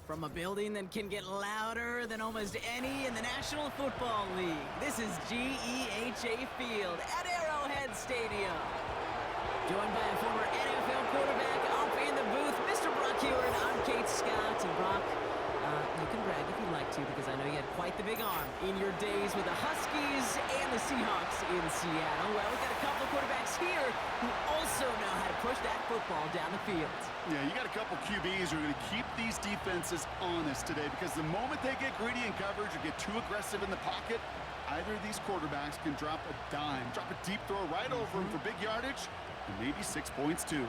From a building that can get louder than almost any in the National Football League, this is GEHA Field at Arrowhead Stadium. Joined by a former NFL quarterback up in the booth, Mr. Brock Hewitt. I'm Kate Scott. And Brock, you can brag if you'd like to, because I know you had quite the big arm in your days with the Huskies and the Seahawks in Seattle. Well, we've got a couple of quarterbacks here who also know how to push that football down the field. Yeah, you got a couple QBs who are going to keep these defenses honest today, because the moment they get greedy in coverage or get too aggressive in the pocket, either of these quarterbacks can drop a dime, drop a deep throw right over him for big yardage, and maybe 6 points too.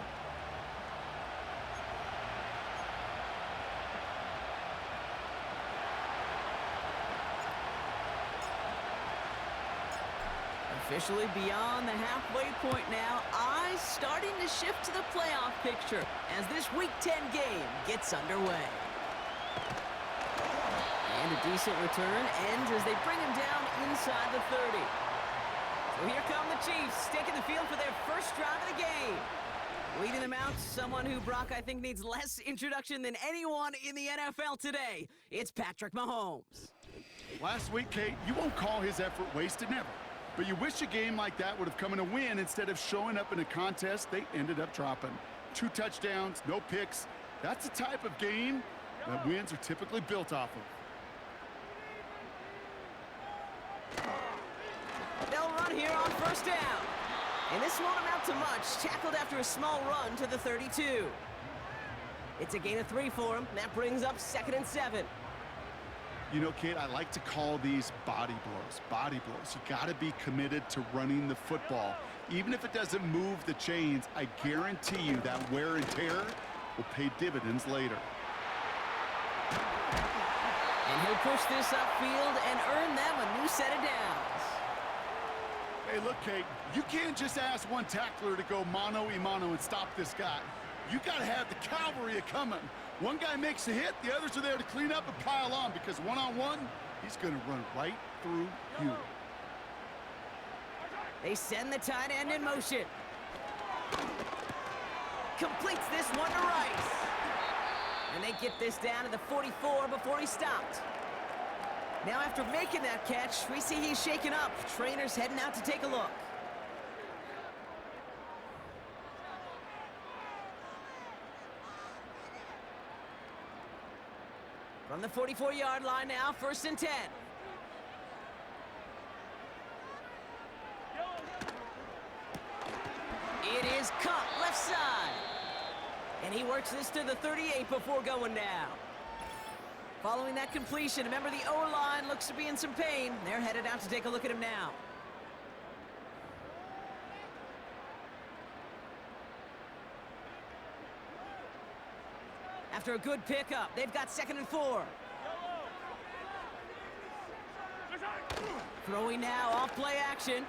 Officially beyond the halfway point now, eyes starting to shift to the playoff picture as this Week 10 game gets underway. And a decent return ends as they bring him down inside the 30. So here come the Chiefs, taking the field for their first drive of the game. Leading them out, someone who, Brock, I think needs less introduction than anyone in the NFL today. It's Patrick Mahomes. Last week, Kate, you won't call his effort wasted, never. But you wish a game like that would have come in a win instead of showing up in a contest they ended up dropping. 2 touchdowns, no picks. That's the type of game that wins are typically built off of. They'll run here on first down. And this won't amount to much. Tackled after a small run to the 32. It's a gain of 3 for him. That brings up 2nd and 7. You know, Kate, I like to call these body blows. Body blows. You got to be committed to running the football. Even if it doesn't move the chains, I guarantee you that wear and tear will pay dividends later. And he'll push this upfield and earn them a new set of downs. Hey, look, Kate, you can't just ask one tackler to go mano-a-mano and stop this guy. You got to have the cavalry coming. One guy makes a hit, the others are there to clean up and pile on, because one-on-one, he's going to run right through you. They send the tight end in motion. Completes this one to Rice. And they get this down to the 44 before he stopped. Now after making that catch, we see he's shaken up. Trainer's heading out to take a look. From the 44-yard line now, 1st and 10. It is caught left side. And he works this to the 38 before going down. Following that completion, remember the O-line looks to be in some pain. They're headed out to take a look at him now. After a good pickup, they've got 2nd and 4. Throwing now, off play action.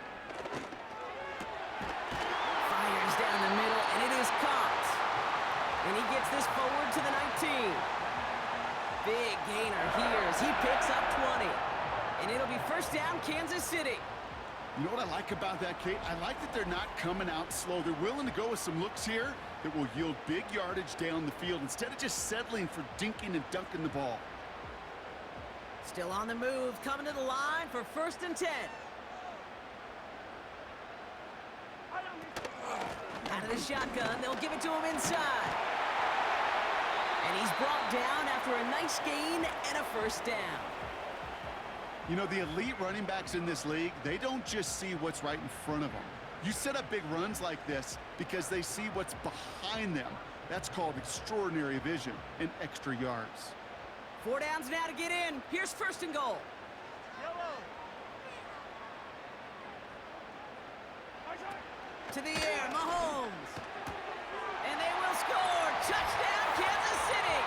Fires down the middle, and it is caught. And he gets this forward to the 19. Big gainer here as he picks up 20. And it'll be 1st down, Kansas City. You know what I like about that, Kate? I like that they're not coming out slow. They're willing to go with some looks here that will yield big yardage down the field instead of just settling for dinking and dunking the ball. Still on the move, coming to the line for 1st and 10. Out of the shotgun, they'll give it to him inside. And he's brought down after a nice gain and a 1st down. You know, the elite running backs in this league, they don't just see what's right in front of them. You set up big runs like this because they see what's behind them. That's called extraordinary vision and extra yards. 4 downs now to get in. Here's 1st and goal. To the air, Mahomes. And they will score. Touchdown, Kansas City.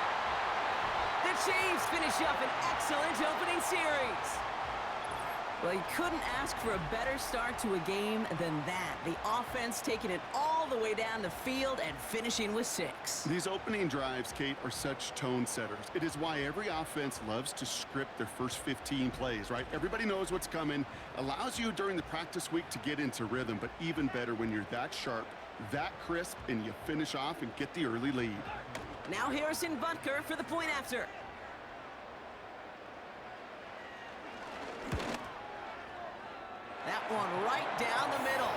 The Chiefs finish up an excellent opening series. Well, you couldn't ask for a better start to a game than that. The offense taking it all the way down the field and finishing with 6. These opening drives, Kate, are such tone setters. It is why every offense loves to script their first 15 plays, right? Everybody knows what's coming. Allows you during the practice week to get into rhythm, but even better when you're that sharp, that crisp, and you finish off and get the early lead. Now Harrison Butker for the point after. That one right down the middle.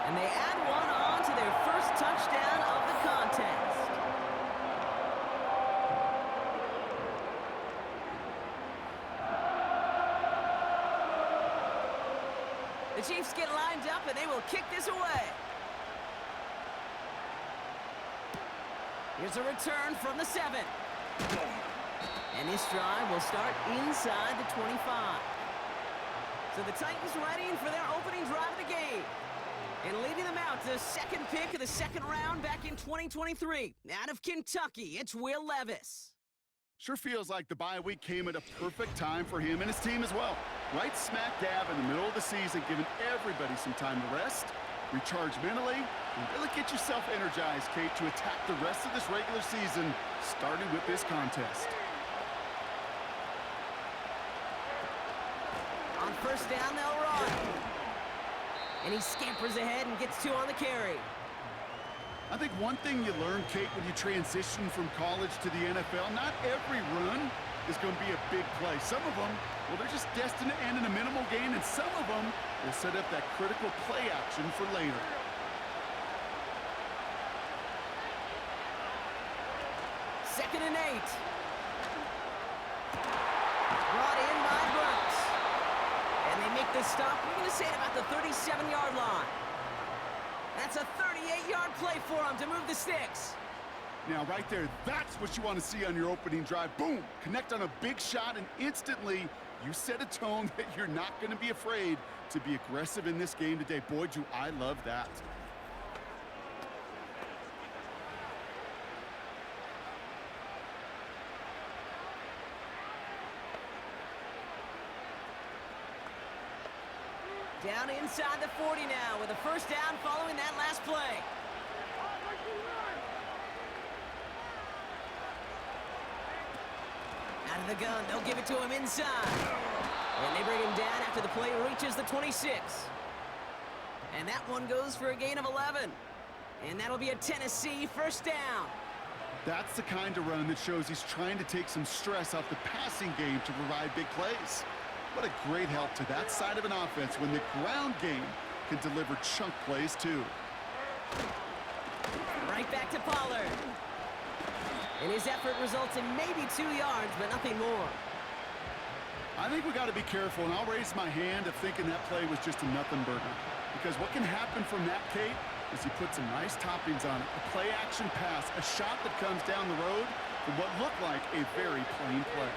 And they add one on to their first touchdown of the contest. The Chiefs get lined up, and they will kick this away. Here's a return from the 7. And this drive will start inside the 25. So the Titans ready for their opening drive of the game. And leading them out to the second pick of the second round back in 2023. Out of Kentucky, it's Will Levis. Sure feels like the bye week came at a perfect time for him and his team as well. Right smack dab in the middle of the season, giving everybody some time to rest, recharge mentally, and really get yourself energized, Kate, to attack the rest of this regular season, starting with this contest. On first down, they'll run. And he scampers ahead and gets 2 on the carry. I think one thing you learn, Kate, when you transition from college to the NFL, not every run is going to be a big play. Some of them, well, they're just destined to end in a minimal gain, and some of them will set up that critical play action for later. Second and 8. Brought in by Burks. And they make the stop, we're going to say, at about the 37-yard line. That's a 38-yard play for him to move the sticks. Now, right there, that's what you want to see on your opening drive. Boom! Connect on a big shot, and instantly, you set a tone that you're not going to be afraid to be aggressive in this game today. Boy, do I love that. Down inside the 40 now with a first down following that last play. Out of the gun, they'll give it to him inside. And they bring him down after the play reaches the 26. And that one goes for a gain of 11. And that'll be a Tennessee first down. That's the kind of run that shows he's trying to take some stress off the passing game to provide big plays. What a great help to that side of an offense when the ground game can deliver chunk plays too. Right back to Pollard. And his effort results in maybe 2 yards, but nothing more. I think we got to be careful, and I'll raise my hand of thinking that play was just a nothing burger. Because what can happen from that, Kate, is he puts some nice toppings on it. A play-action pass, a shot that comes down the road from what looked like a very plain play.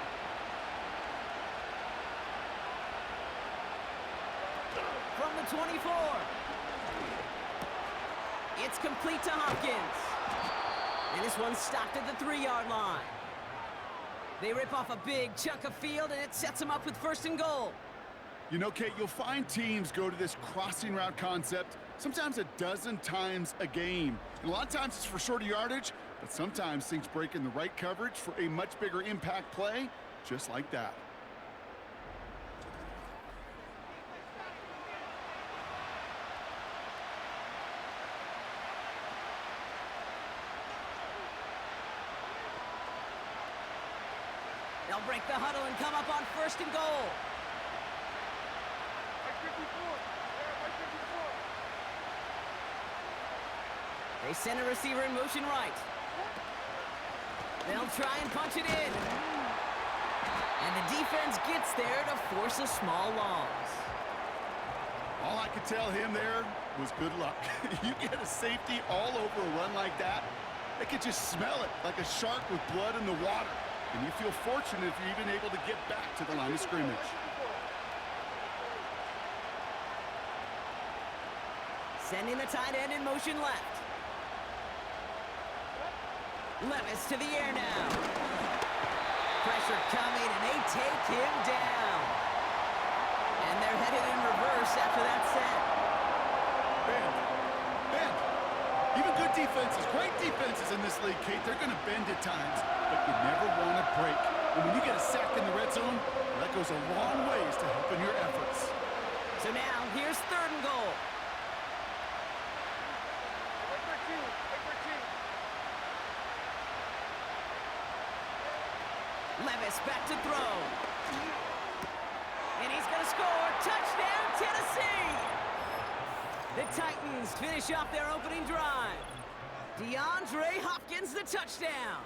From the 24. It's complete to Hopkins. And this one's stopped at the 3-yard line. They rip off a big chunk of field, and it sets them up with first and goal. You know, Kate, you'll find teams go to this crossing route concept sometimes a dozen times a game. And a lot of times it's for shorter yardage, but sometimes things break in the right coverage for a much bigger impact play, just like that. They'll break the huddle and come up on first and goal. They send a receiver in motion right. They'll try and punch it in. And the defense gets there to force a small loss. All I could tell him there was good luck. You get a safety all over a run like that, they could just smell it like a shark with blood in the water. And you feel fortunate if you're even able to get back to the line of scrimmage. Sending the tight end in motion left. Levis to the air now. Pressure coming, and they take him down. And they're headed in reverse after that set. Bend. Even good defenses, great defenses in this league, Kate, they're going to bend at times, but you never want to break. And when you get a sack in the red zone, that goes a long ways to helping your efforts. So now, here's third and goal. Levis back to throw. And he's going to score. Touchdown, Tennessee! The Titans finish off their opening drive. DeAndre Hopkins, the touchdown.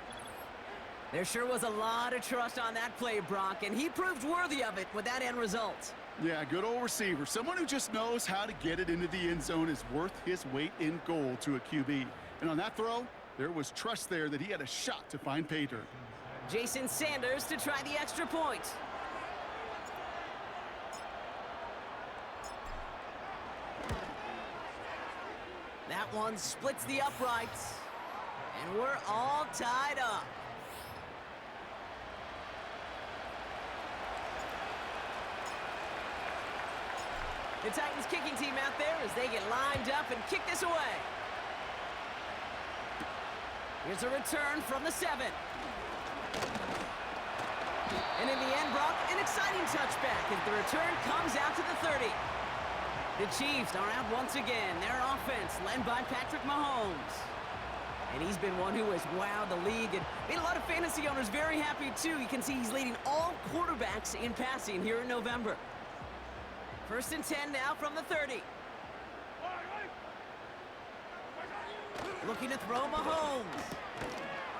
There sure was a lot of trust on that play, Brock, and he proved worthy of it with that end result. Yeah, good old receiver. Someone who just knows how to get it into the end zone is worth his weight in gold to a QB. And on that throw, there was trust there that he had a shot to find pay dirt. Jason Sanders to try the extra point. That one splits the uprights. And we're all tied up. The Titans kicking team out there as they get lined up and kick this away. Here's a return from the 7. And in the end, Brock, an exciting touchback as the return comes out to the 30. The Chiefs are out once again. Their offense led by Patrick Mahomes. And he's been one who has wowed the league and made a lot of fantasy owners very happy, too. You can see he's leading all quarterbacks in passing here in November. 1st and 10 now from the 30. Looking to throw Mahomes.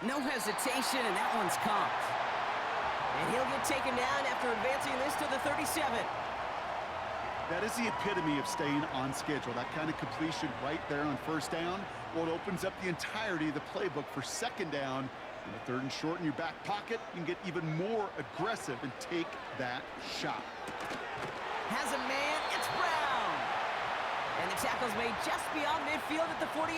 No hesitation, and that one's caught. And he'll get taken down after advancing this to the 37. That is the epitome of staying on schedule. That kind of completion right there on 1st down. Well, it opens up the entirety of the playbook for 2nd down. In the 3rd and short in your back pocket, you can get even more aggressive and take that shot. Has a man, it's Brown. And the tackle's made just beyond midfield at the 48.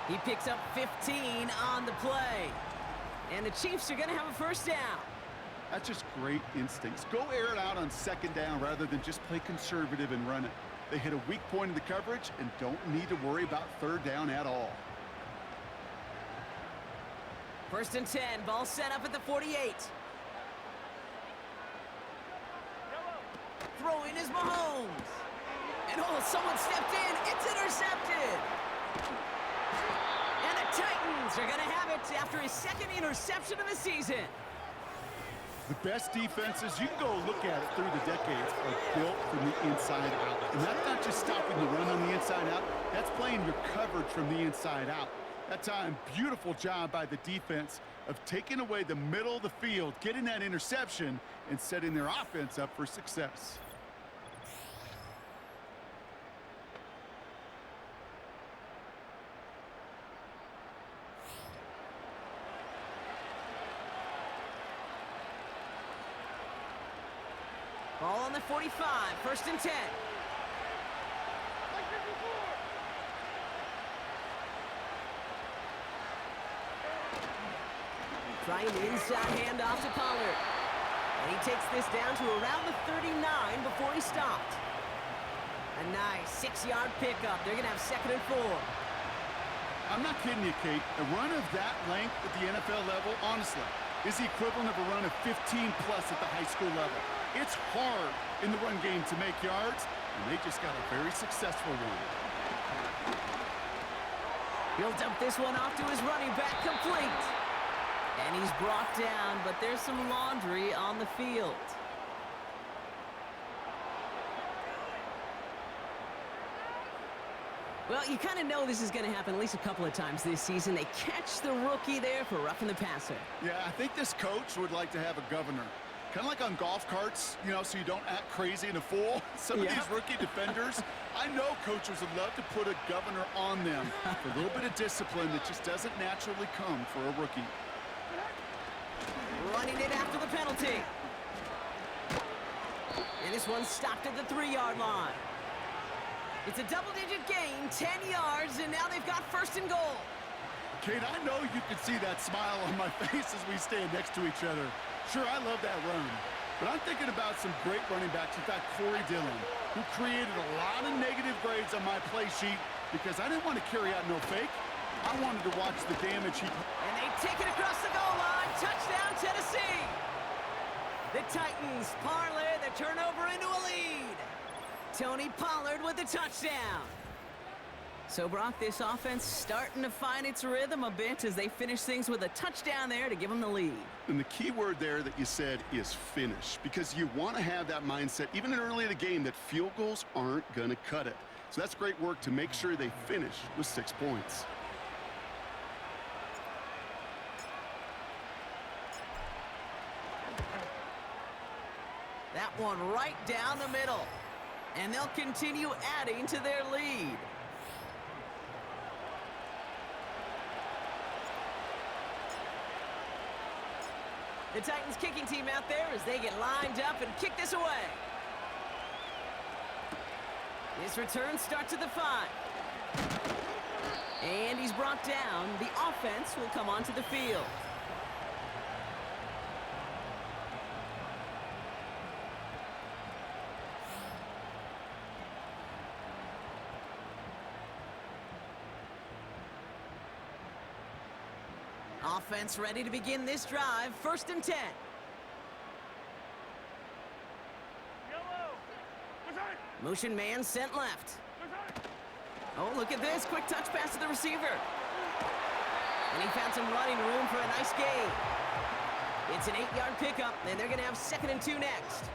He picks up 15 on the play. And the Chiefs are going to have a 1st down. That's just great instincts. Go air it out on 2nd down rather than just play conservative and run it. They hit a weak point in the coverage and don't need to worry about 3rd down at all. 1st and 10, ball set up at the 48. Throwing is Mahomes. And oh, someone stepped in. It's intercepted. And the Titans are going to have it after his 2nd interception of the season. The best defenses, you can go look at it through the decades, are built from the inside out. And that's not just stopping the run on the inside out. That's playing your coverage from the inside out. That time, beautiful job by the defense of taking away the middle of the field, getting that interception, and setting their offense up for success. Ball on the 45, 1st and 10. Trying the inside handoff to Pollard. And he takes this down to around the 39 before he stopped. A nice 6-yard pickup. They're going to have 2nd and 4. I'm not kidding you, Kate. A run of that length at the NFL level, honestly, is the equivalent of a run of 15-plus at the high school level. It's hard in the run game to make yards, and they just got a very successful one. He'll dump this one off to his running back, complete. And he's brought down, but there's some laundry on the field. Well, you kind of know this is going to happen at least a couple of times this season. They catch the rookie there for roughing the passer. Yeah, I think this coach would like to have a governor. Kind of like on golf carts, you know, so you don't act crazy and a fool. Some of these rookie defenders, I know coaches would love to put a governor on them for a little bit of discipline that just doesn't naturally come for a rookie. Running it after the penalty. And this one's stopped at the 3-yard line. It's a double-digit gain, 10 yards, and now they've got 1st and goal. Kate, I know you can see that smile on my face as we stand next to each other. Sure, I love that run, but I'm thinking about some great running backs. In fact, Corey Dillon, who created a lot of negative grades on my play sheet because I didn't want to carry out no fake. I wanted to watch the damage he... And they take it across the goal line. Touchdown, Tennessee. The Titans parlay the turnover into a lead. Tony Pollard with the touchdown. So, Brock, this offense starting to find its rhythm a bit as they finish things with a touchdown there to give them the lead. And the key word there that you said is finish, because you want to have that mindset, even early in the game, that field goals aren't going to cut it. So that's great work to make sure they finish with 6 points. That one right down the middle. And they'll continue adding to their lead. The Titans kicking team out there as they get lined up and kick this away. This return starts at the 5. And he's brought down. The offense will come onto the field. Offense ready to begin this drive. 1st and 10. Motion man sent left. Oh, look at this. Quick touch pass to the receiver. And he found some running room for a nice gain. It's an 8-yard pickup, and they're going to have 2nd and 2 next.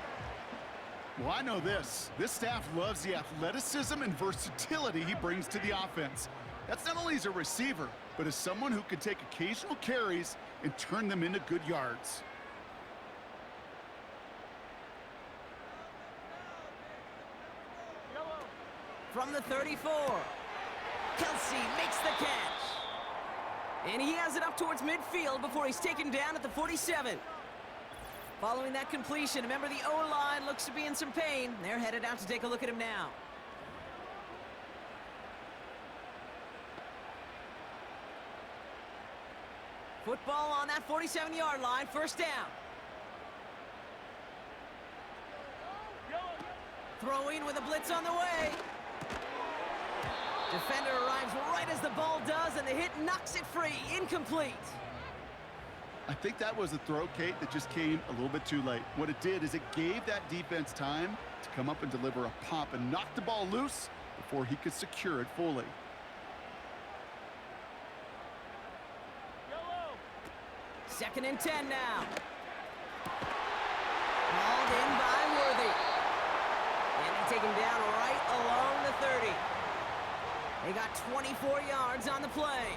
Well, I know this. This staff loves the athleticism and versatility he brings to the offense. That's not only as a receiver, but as someone who can take occasional carries and turn them into good yards. From the 34, Kelsey makes the catch. And he has it up towards midfield before he's taken down at the 47. Following that completion, remember the O-line looks to be in some pain. They're headed out to take a look at him now. Football on that 47-yard line, 1st down. Throwing with a blitz on the way. Defender arrives right as the ball does, and the hit knocks it free. Incomplete. I think that was a throw, Kate, that just came a little bit too late. What it did is it gave that defense time to come up and deliver a pop and knock the ball loose before he could secure it fully. Second and 10 now. Hauled in by Worthy. And they take him down right along the 30. They got 24 yards on the play.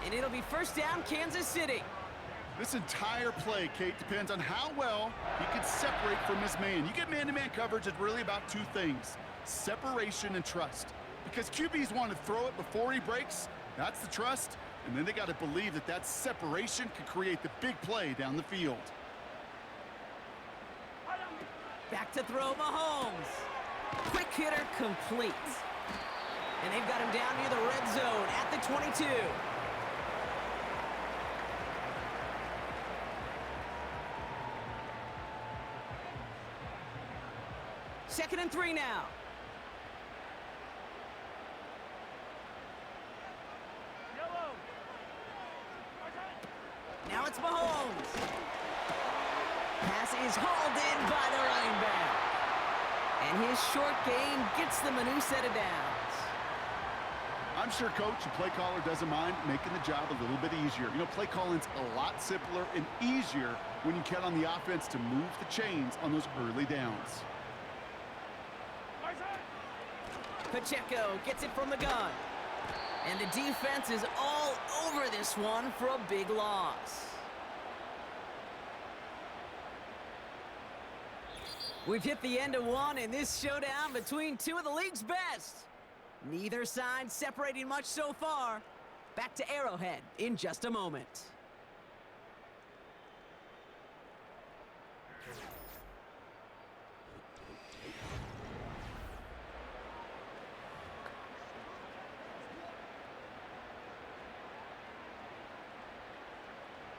And it'll be 1st down, Kansas City. This entire play, Kate, depends on how well he can separate from his man. You get man-to-man coverage, it's really about 2 things: separation and trust. Because QBs want to throw it before he breaks. That's the trust. And then they got to believe that that separation could create the big play down the field. Back to throw, Mahomes. Quick hitter complete. And they've got him down near the red zone at the 22. Second and 3 now. Now it's Mahomes. Pass is hauled in by the running back. And his short gain gets them a new set of downs. I'm sure coach and play caller doesn't mind making the job a little bit easier. You know, play calling's a lot simpler and easier when you count on the offense to move the chains on those early downs. Pacheco gets it from the gun. And the defense is all over this one for a big loss. We've hit the end of one in this showdown between 2 of the league's best. Neither side separating much so far. Back to Arrowhead in just a moment.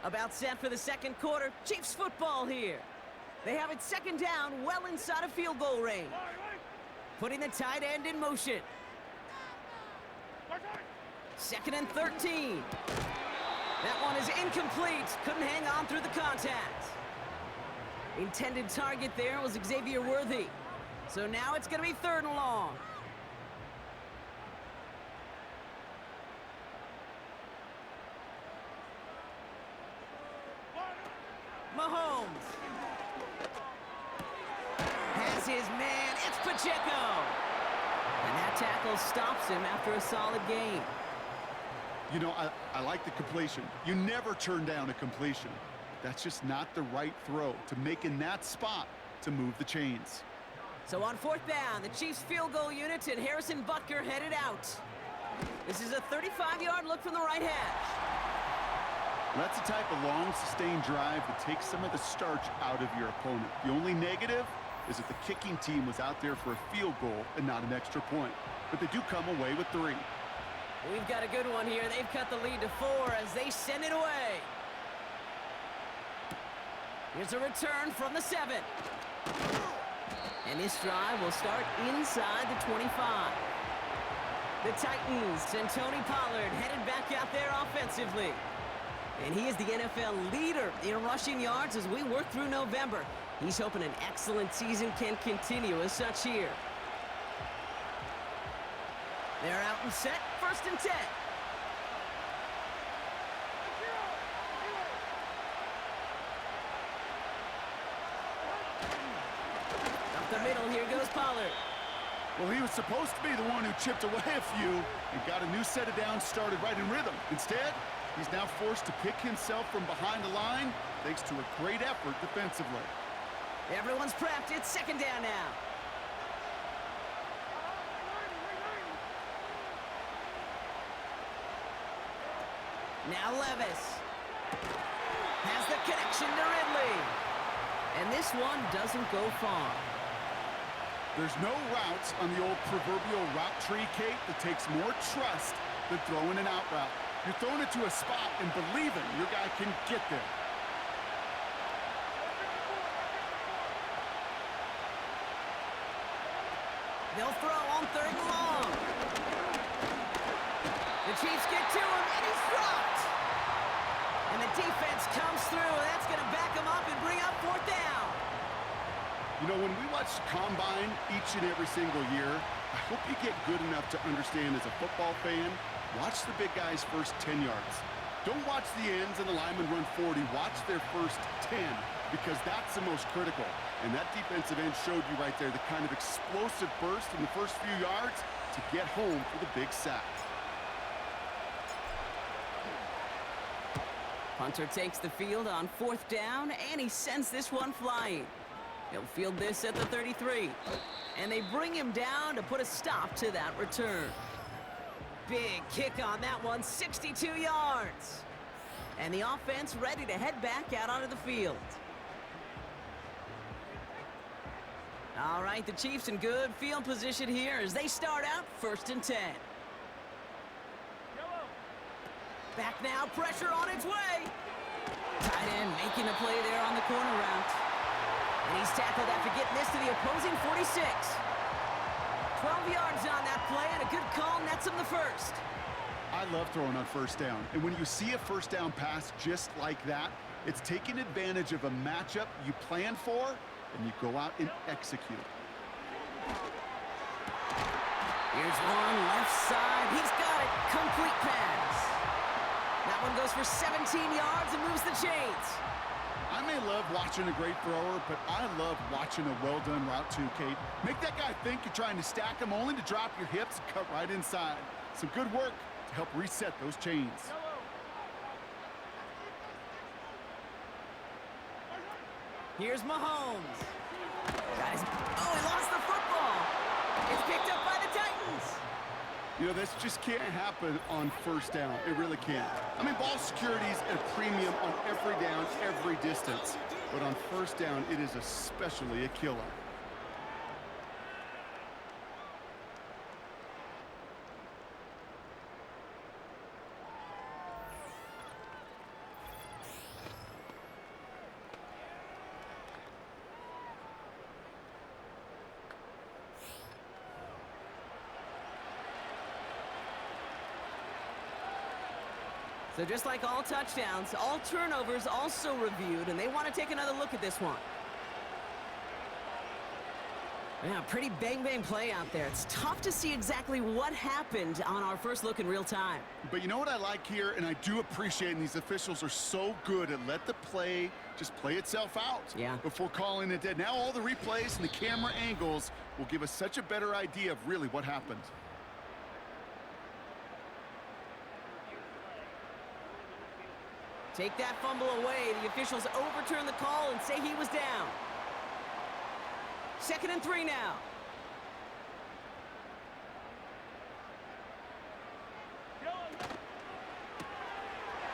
About set for the 2nd quarter. Chiefs football here. They have it 2nd down, well inside of field goal range. Putting the tight end in motion. 2nd and 13. That one is incomplete. Couldn't hang on through the contact. Intended target there was Xavier Worthy. So now it's going to be 3rd and long. Mahomes. Has his man. It's Pacheco. And that tackle stops him after a solid gain. You know, I like the completion. You never turn down a completion. That's just not the right throw to make in that spot to move the chains. So on fourth down, the Chiefs field goal unit and Harrison Butker headed out. This is a 35-yard look from the right hash. That's the type of long, sustained drive that takes some of the starch out of your opponent. The only negative is that the kicking team was out there for a field goal and not an extra point. But they do come away with 3. We've got a good one here. They've cut the lead to 4 as they send it away. Here's a return from the 7. And this drive will start inside the 25. The Titans and Tony Pollard headed back out there offensively. And he is the NFL leader in rushing yards as we work through November. He's hoping an excellent season can continue as such here. They're out and set, 1st and 10. Up the middle, here goes Pollard. Well, he was supposed to be the one who chipped away a few and got a new set of downs started right in rhythm. Instead, he's now forced to pick himself from behind the line thanks to a great effort defensively. Everyone's prepped. It's 2nd down now. Now Levis has the connection to Ridley. And this one doesn't go far. There's no routes on the old proverbial route tree, Kate, that takes more trust than throwing an out route. You're throwing it to a spot and believing your guy can get there. They'll throw on 3rd and long. The Chiefs get to him, and he's dropped. And the defense comes through. That's going to back him up and bring up 4th down. You know, when we watch Combine each and every single year, I hope you get good enough to understand as a football fan, watch the big guys' first 10 yards. Don't watch the ends and the linemen run 40. Watch their first 10 because that's the most critical. And that defensive end showed you right there the kind of explosive burst in the first few yards to get home for the big sack. Punter takes the field on 4th down, and he sends this one flying. He'll field this at the 33. And they bring him down to put a stop to that return. Big kick on that one, 62 yards. And the offense ready to head back out onto the field. All right, the Chiefs in good field position here as they start out 1st and 10. Back now, pressure on its way. Tight end making a play there on the corner route. And he's tackled after getting this to the opposing 46. 12 yards on that play, and a good call nets him the 1st. I love throwing on 1st down. And when you see a 1st down pass just like that, it's taking advantage of a matchup you plan for, and you go out and execute. Here's one left side. He's got it. Complete pass. That one goes for 17 yards and moves the chains. I may love watching a great thrower, but I love watching a well-done route too, Kate. Make that guy think you're trying to stack him only to drop your hips and cut right inside. Some good work to help reset those chains. Here's Mahomes. Guys, oh, he lost the football. It's picked up by the Titans. You know, this just can't happen on 1st down. It really can't. I mean, ball security's at a premium on every down, every distance. But on 1st down, it is especially a killer. So just like all touchdowns, all turnovers also reviewed, and they want to take another look at this one. Yeah, pretty bang-bang play out there. It's tough to see exactly what happened on our first look in real time. But you know what I like here, and I do appreciate, and these officials are so good at let the play just play itself out before calling it dead. Now all the replays and the camera angles will give us such a better idea of really what happened. Take that fumble away. The officials overturn the call and say he was down. 2nd and 3 now.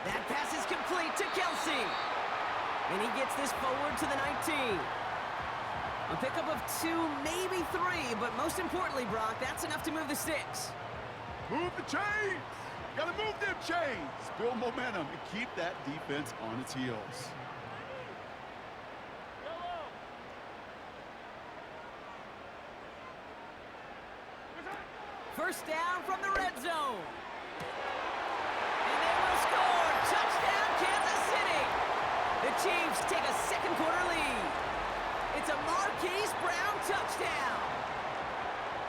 That pass is complete to Kelsey. And he gets this forward to the 19. A pickup of 2, maybe 3, but most importantly, Brock, that's enough to move the sticks. Move the chains! Gotta move them chains! Build momentum and keep that defense on its heels. First down from the red zone. And they will score. Touchdown, Kansas City. The Chiefs take a second quarter lead. It's a Marquise Brown touchdown.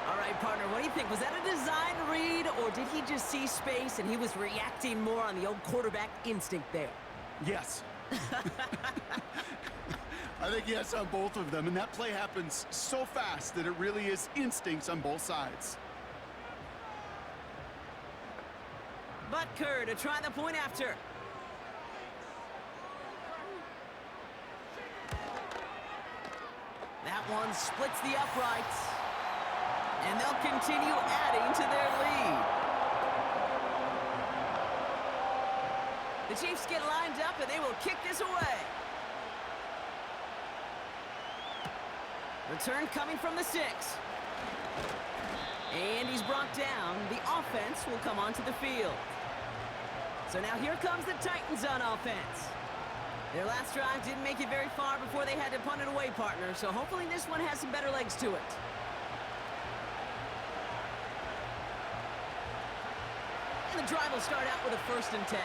All right, partner, what do you think? Was that a design read, or did he just see space and he was reacting more on the old quarterback instinct there? Yes. I think yes on both of them, and that play happens so fast that it really is instincts on both sides. Butker to try the point after. That one splits the uprights. And they'll continue adding to their lead. The Chiefs get lined up and they will kick this away. Return coming from the 6. And he's brought down. The offense will come onto the field. So now here comes the Titans on offense. Their last drive didn't make it very far before they had to punt it away, partner. So hopefully this one has some better legs to it. And the drive will start out with a 1st and 10.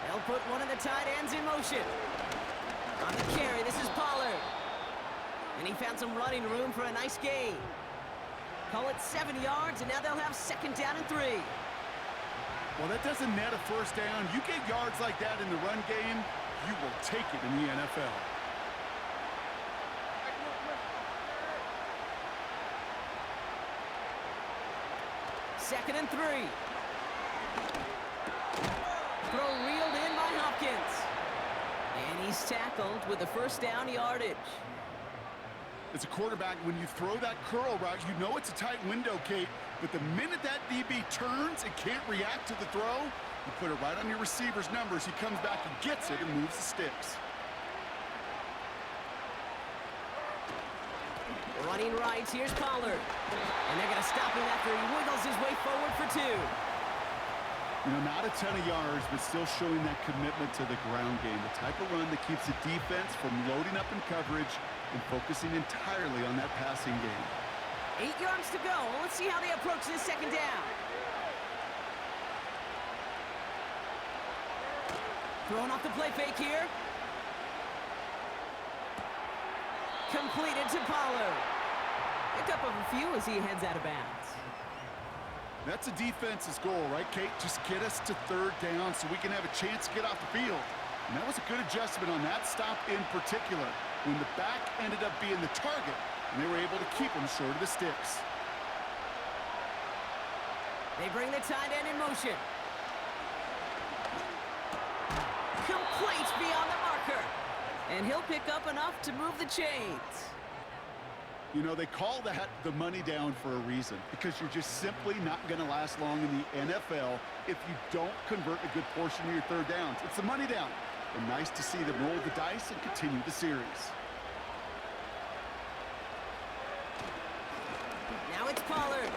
They'll put one of the tight ends in motion. On the carry, this is Pollard. And he found some running room for a nice gain. Call it 7 yards, and now they'll have 2nd down and 3. Well, that doesn't net a 1st down. You get yards like that in the run game, you will take it in the NFL. Second and 3. Throw reeled in by Hopkins. And he's tackled with the 1st down yardage. As a quarterback, when you throw that curl route, you know it's a tight window, Kate. But the minute that DB turns and can't react to the throw, you put it right on your receiver's numbers. He comes back and gets it and moves the sticks. Running right, here's Pollard. And they're going to stop him after he wiggles his way forward for 2. You know, not a ton of yards, but still showing that commitment to the ground game. The type of run that keeps the defense from loading up in coverage and focusing entirely on that passing game. 8 yards to go. Let's see how they approach this 2nd down. Throwing off the play fake here. Completed to Pollard. Pick up of a few as he heads out of bounds. That's a defense's goal, right, Kate? Just get us to 3rd down so we can have a chance to get off the field. And that was a good adjustment on that stop in particular, when the back ended up being the target, and they were able to keep him short of the sticks. They bring the tight end in motion. Complete beyond the marker. And he'll pick up enough to move the chains. You know, they call that the money down for a reason, because you're just simply not going to last long in the NFL if you don't convert a good portion of your 3rd downs. It's the money down. And nice to see them roll the dice and continue the series. Now it's Pollard.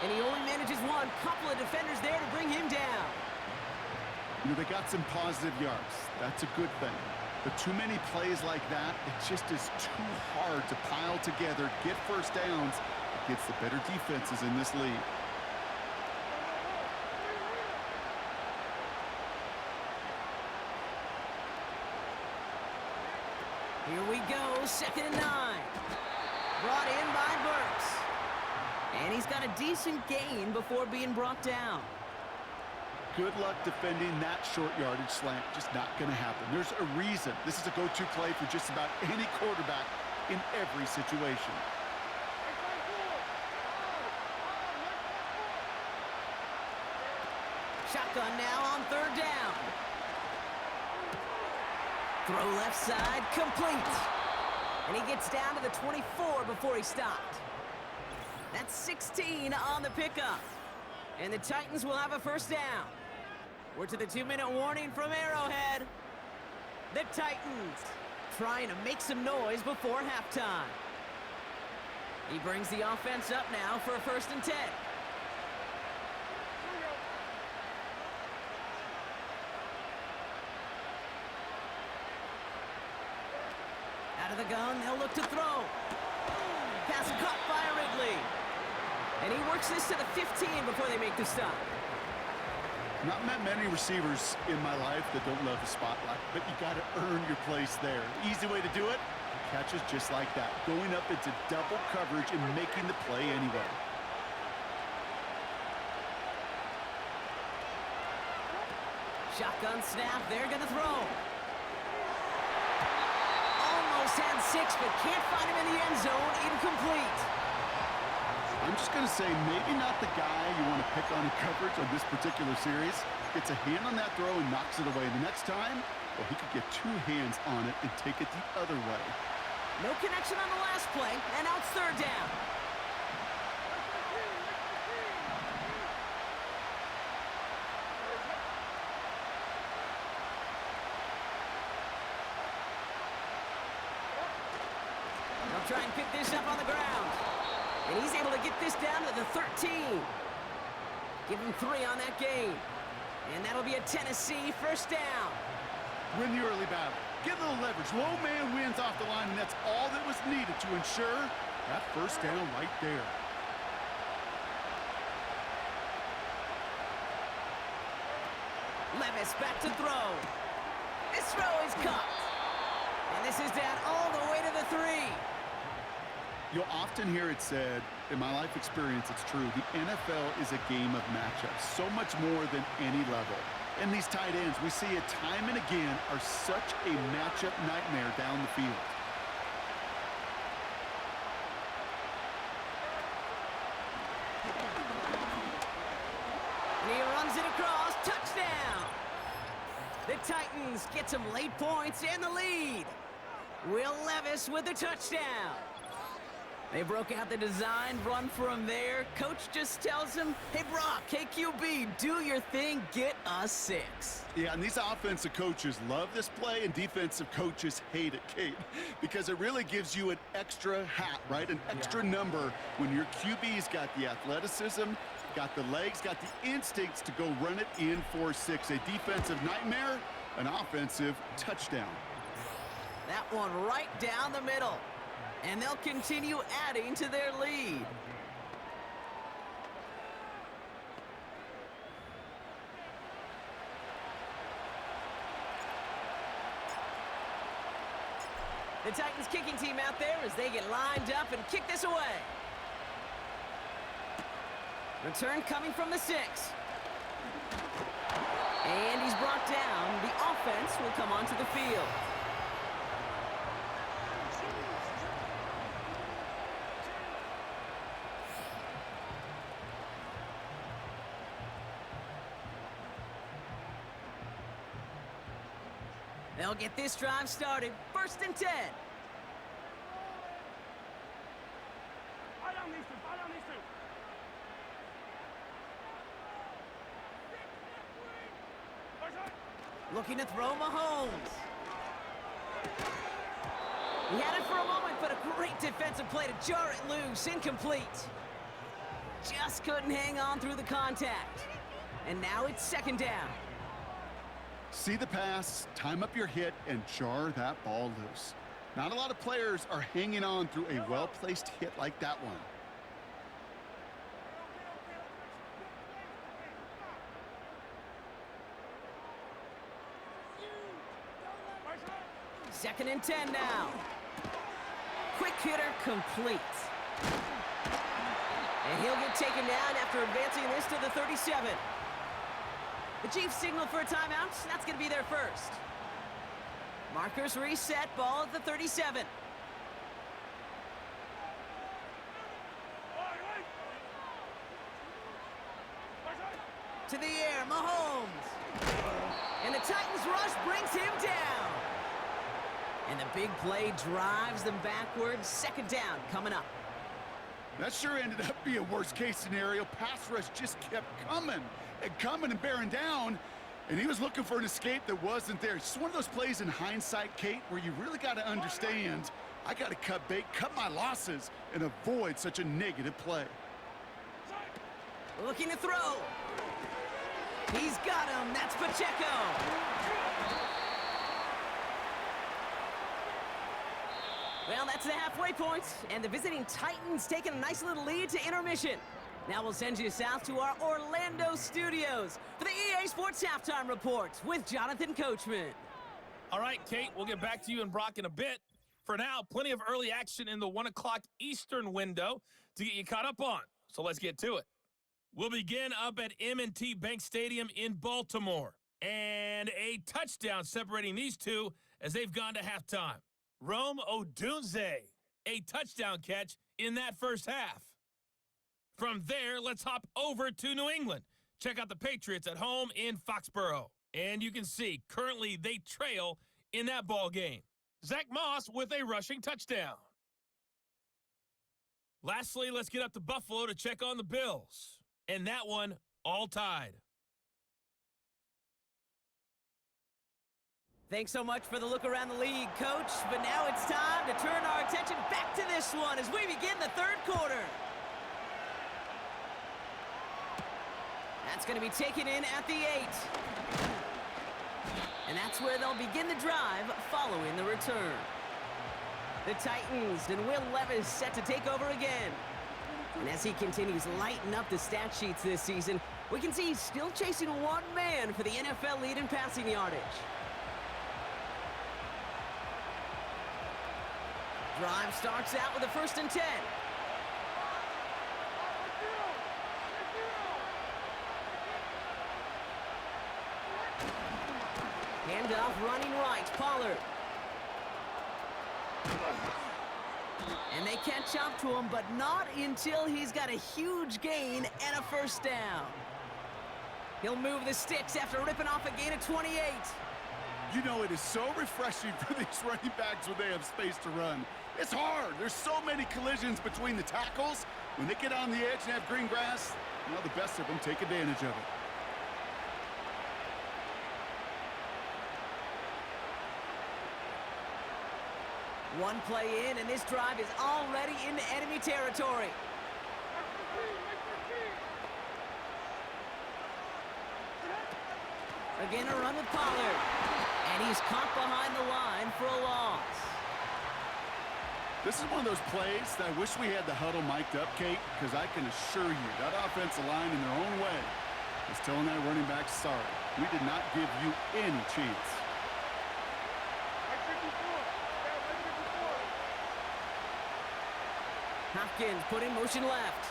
And he only manages one. Couple of defenders there to bring him down. You know, they got some positive yards. That's a good thing. But too many plays like that, it just is too hard to pile together, get 1st downs against the better defenses in this league. Here we go, 2nd and 9. Brought in by Burks. And he's got a decent gain before being brought down. Good luck defending that short yardage slant. Just not going to happen. There's a reason. This is a go-to play for just about any quarterback in every situation. Shotgun now on 3rd down. Throw left side, complete. And he gets down to the 24 before he stopped. That's 16 on the pickup. And the Titans will have a 1st down. We're to the 2-minute warning from Arrowhead. The Titans trying to make some noise before halftime. He brings the offense up now for a 1st and 10. Out of the gun, they'll look to throw. Pass caught by Ridley. And he works this to the 15 before they make the stop. Not met many receivers in my life that don't love the spotlight, but you got to earn your place there. The easy way to do it, catches just like that, going up into double coverage and making the play anyway. Shotgun snap, they're going to throw. Almost had 6, but can't find him in the end zone. Incomplete. I'm just going to say maybe not the guy you want to pick on in coverage on this particular series. Gets a hand on that throw and knocks it away. The next time, well, he could get 2 hands on it and take it the other way. No connection on the last play, and now it's 3rd down. They'll try and pick this up on the ground. And he's able to get this down to the 13. Give him 3 on that game. And that'll be a Tennessee 1st down. Win the early battle. Get a little leverage. Low man wins off the line, and that's all that was needed to ensure that 1st down right there. Levis back to throw. This throw is caught. And this is down all the way to the 3. You'll often hear it said, in my life experience, it's true, the NFL is a game of matchups, so much more than any level. And these tight ends, we see it time and again, are such a matchup nightmare down the field. And he runs it across, touchdown! The Titans get some late points and the lead. Will Levis with the touchdown. They broke out the design run for him there. Coach just tells him, hey, Brock, hey, QB, do your thing, get us 6. Yeah, and these offensive coaches love this play, and defensive coaches hate it, Kate, because it really gives you an extra hat, right? An extra number when your QB's got the athleticism, got the legs, got the instincts to go run it in for 6. A defensive nightmare, an offensive touchdown. That one right down the middle. And they'll continue adding to their lead. The Titans kicking team out there as they get lined up and kick this away. Return coming from the 6. And he's brought down. The offense will come onto the field. They'll get this drive started. 1st and 10. Looking to throw Mahomes. He had it for a moment, but a great defensive play to jar it loose. Incomplete. Just couldn't hang on through the contact. And now it's 2nd down. See the pass, time up your hit, and jar that ball loose. Not a lot of players are hanging on through a well-placed hit like that one. 2nd and 10 now. Quick hitter complete. And he'll get taken down after advancing this to the 37. The Chiefs signal for a timeout. That's going to be their first. Markers reset, ball at the 37. To the air, Mahomes. And the Titans rush brings him down. And the big play drives them backwards. 2nd down coming up. That sure ended up being a worst-case scenario. Pass rush just kept coming and bearing down, and he was looking for an escape that wasn't there. It's just one of those plays in hindsight, Kate, where you really got to understand, I got to cut bait, cut my losses, and avoid such a negative play. Looking to throw. He's got him. That's Pacheco. Well, that's the halfway point, and the visiting Titans taking a nice little lead to intermission. Now we'll send you south to our Orlando studios for the EA Sports Halftime Report with Jonathan Coachman. All right, Kate, we'll get back to you and Brock in a bit. For now, plenty of early action in the 1 o'clock Eastern window to get you caught up on. So let's get to it. We'll begin up at M&T Bank Stadium in Baltimore. And a touchdown separating these two as they've gone to halftime. Rome Odunze, a touchdown catch in that first half. From there, let's hop over to New England. Check out the Patriots at home in Foxborough. And you can see, currently they trail in that ball game. Zach Moss with a rushing touchdown. Lastly, let's get up to Buffalo to check on the Bills. And that one, all tied. Thanks so much for the look around the league, Coach. But now it's time to turn our attention back to this one as we begin the 3rd quarter. That's going to be taken in at the 8. And that's where they'll begin the drive following the return. The Titans and Will Levis set to take over again. And as he continues lighting up the stat sheets this season, we can see he's still chasing one man for the NFL lead in passing yardage. Drive starts out with a 1st and 10. Handoff running right, Pollard. And they catch up to him, but not until he's got a huge gain and a 1st down. He'll move the sticks after ripping off a gain of 28. You know, it is so refreshing for these running backs when they have space to run. It's hard. There's so many collisions between the tackles. When they get on the edge and have green grass, you know, the best of them take advantage of it. One play in, and this drive is already into enemy territory. Again, a run with Pollard. And he's caught behind the line for a loss. This is one of those plays that I wish we had the huddle mic'd up, Kate, because I can assure you that offensive line in their own way is telling that running back, sorry, we did not give you any chance. Hopkins put in motion left.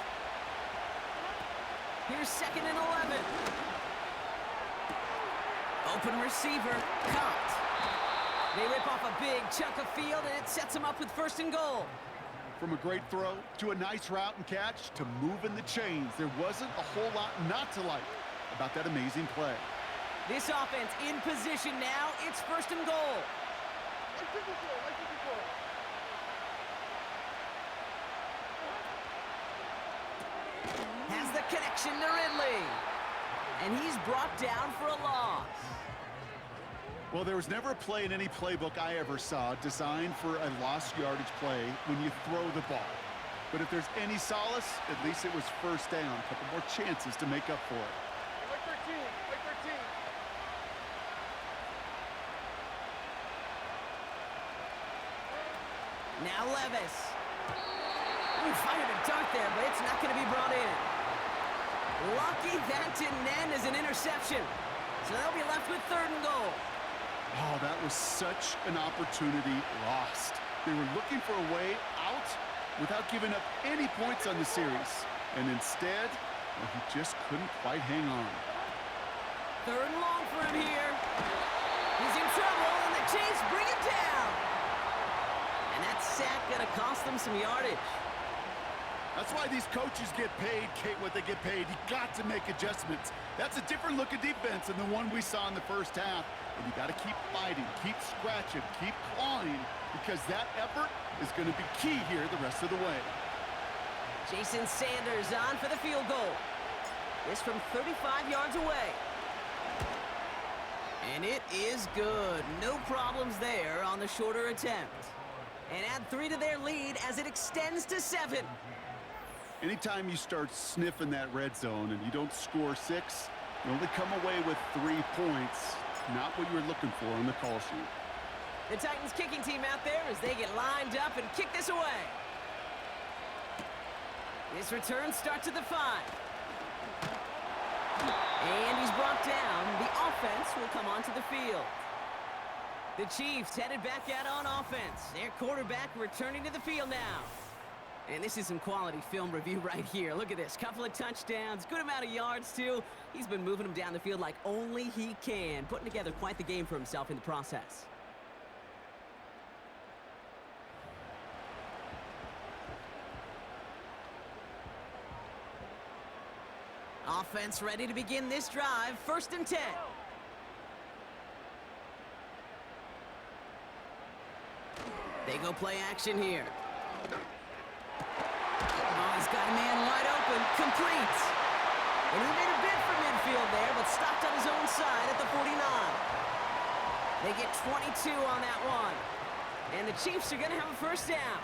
Here's 2nd and 11. Open receiver, caught. They rip off a big chunk of field, and it sets them up with 1st and goal. From a great throw to a nice route and catch to moving the chains, there wasn't a whole lot not to like about that amazing play. This offense in position now. It's 1st and goal. Has the connection to Ridley. And he's brought down for a loss. Well, there was never a play in any playbook I ever saw designed for a lost yardage play when you throw the ball. But if there's any solace, at least it was 1st down. A couple more chances to make up for it. Like 13. Now Levis. Ooh, fired a dart there, but it's not going to be brought in. Lucky that didn't end as an interception. So they'll be left with 3rd and goal. Oh, that was such an opportunity lost. They were looking for a way out without giving up any points on the series. And instead, well, he just couldn't quite hang on. 3rd and long for him here. He's in trouble, and the Chiefs bring it down. And that sack gonna cost them some yardage. That's why these coaches get paid, Kate, what they get paid. You got to make adjustments. That's a different look at defense than the one we saw in the first half. And you got to keep fighting, keep scratching, keep clawing, because that effort is going to be key here the rest of the way. Jason Sanders on for the field goal. This from 35 yards away. And it is good. No problems there on the shorter attempt. And add 3 to their lead as it extends to 7. Anytime you start sniffing that red zone and you don't score 6, you only come away with 3 points. Not what you were looking for on the call sheet. The Titans kicking team out there as they get lined up and kick this away. This return starts at the 5. And he's brought down. The offense will come onto the field. The Chiefs headed back out on offense. Their quarterback returning to the field now. And this is some quality film review right here. Look at this. Couple of touchdowns. Good amount of yards, too. He's been moving them down the field like only he can. Putting together quite the game for himself in the process. Offense ready to begin this drive. 1st and 10. They go play action here. Oh, he's got a man wide open. Complete. And he made a bid for midfield there, but stopped on his own side at the 49. They get 22 on that one. And the Chiefs are going to have a 1st down.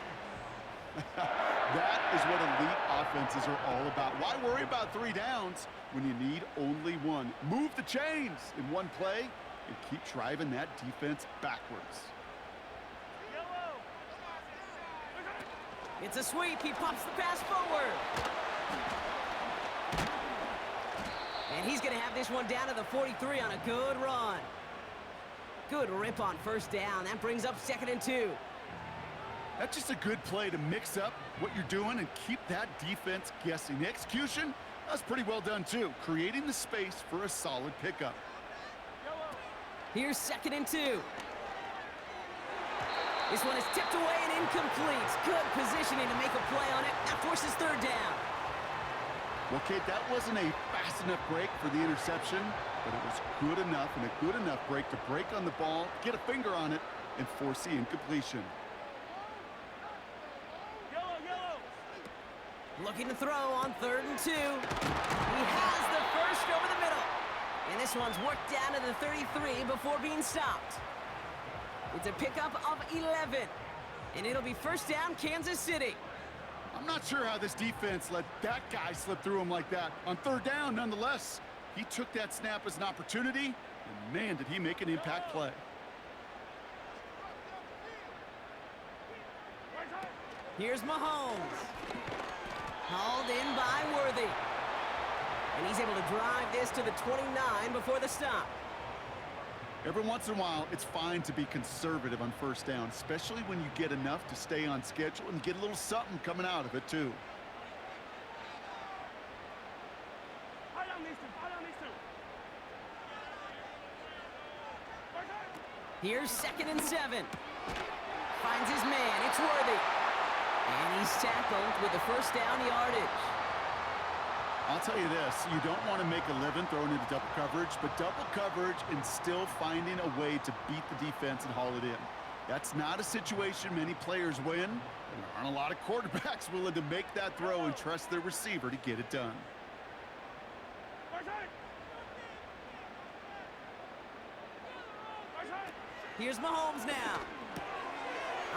That is what elite offenses are all about. Why worry about 3 downs when you need only 1? Move the chains in one play and keep driving that defense backwards. It's a sweep. He pops the pass forward. And he's going to have this one down to the 43 on a good run. Good rip on 1st down. That brings up 2nd and 2. That's just a good play to mix up what you're doing and keep that defense guessing. The execution, that's pretty well done too. Creating the space for a solid pickup. Here's 2nd and 2. This one is tipped away and incomplete. Good positioning to make a play on it. That forces 3rd down. Well, Kate, that wasn't a fast enough break for the interception, but it was good enough and a good enough break to break on the ball, get a finger on it, and force the incompletion. Looking to throw on 3rd and 2. He has the 1st over the middle. And this one's worked down to the 33 before being stopped. It's a pickup of 11. And it'll be 1st down, Kansas City. I'm not sure how this defense let that guy slip through him like that. On 3rd down, nonetheless, he took that snap as an opportunity, and man, did he make an impact play. Here's Mahomes. Hauled in by Worthy. And he's able to drive this to the 29 before the stop. Every once in a while, it's fine to be conservative on 1st down, especially when you get enough to stay on schedule and get a little something coming out of it, too. Here's 2nd and 7. Finds his man. It's Worthy. And he's tackled with the 1st down yardage. I'll tell you this, you don't want to make a living throwing into double coverage, but double coverage and still finding a way to beat the defense and haul it in. That's not a situation many players win, and there aren't a lot of quarterbacks willing to make that throw and trust their receiver to get it done. Here's Mahomes now.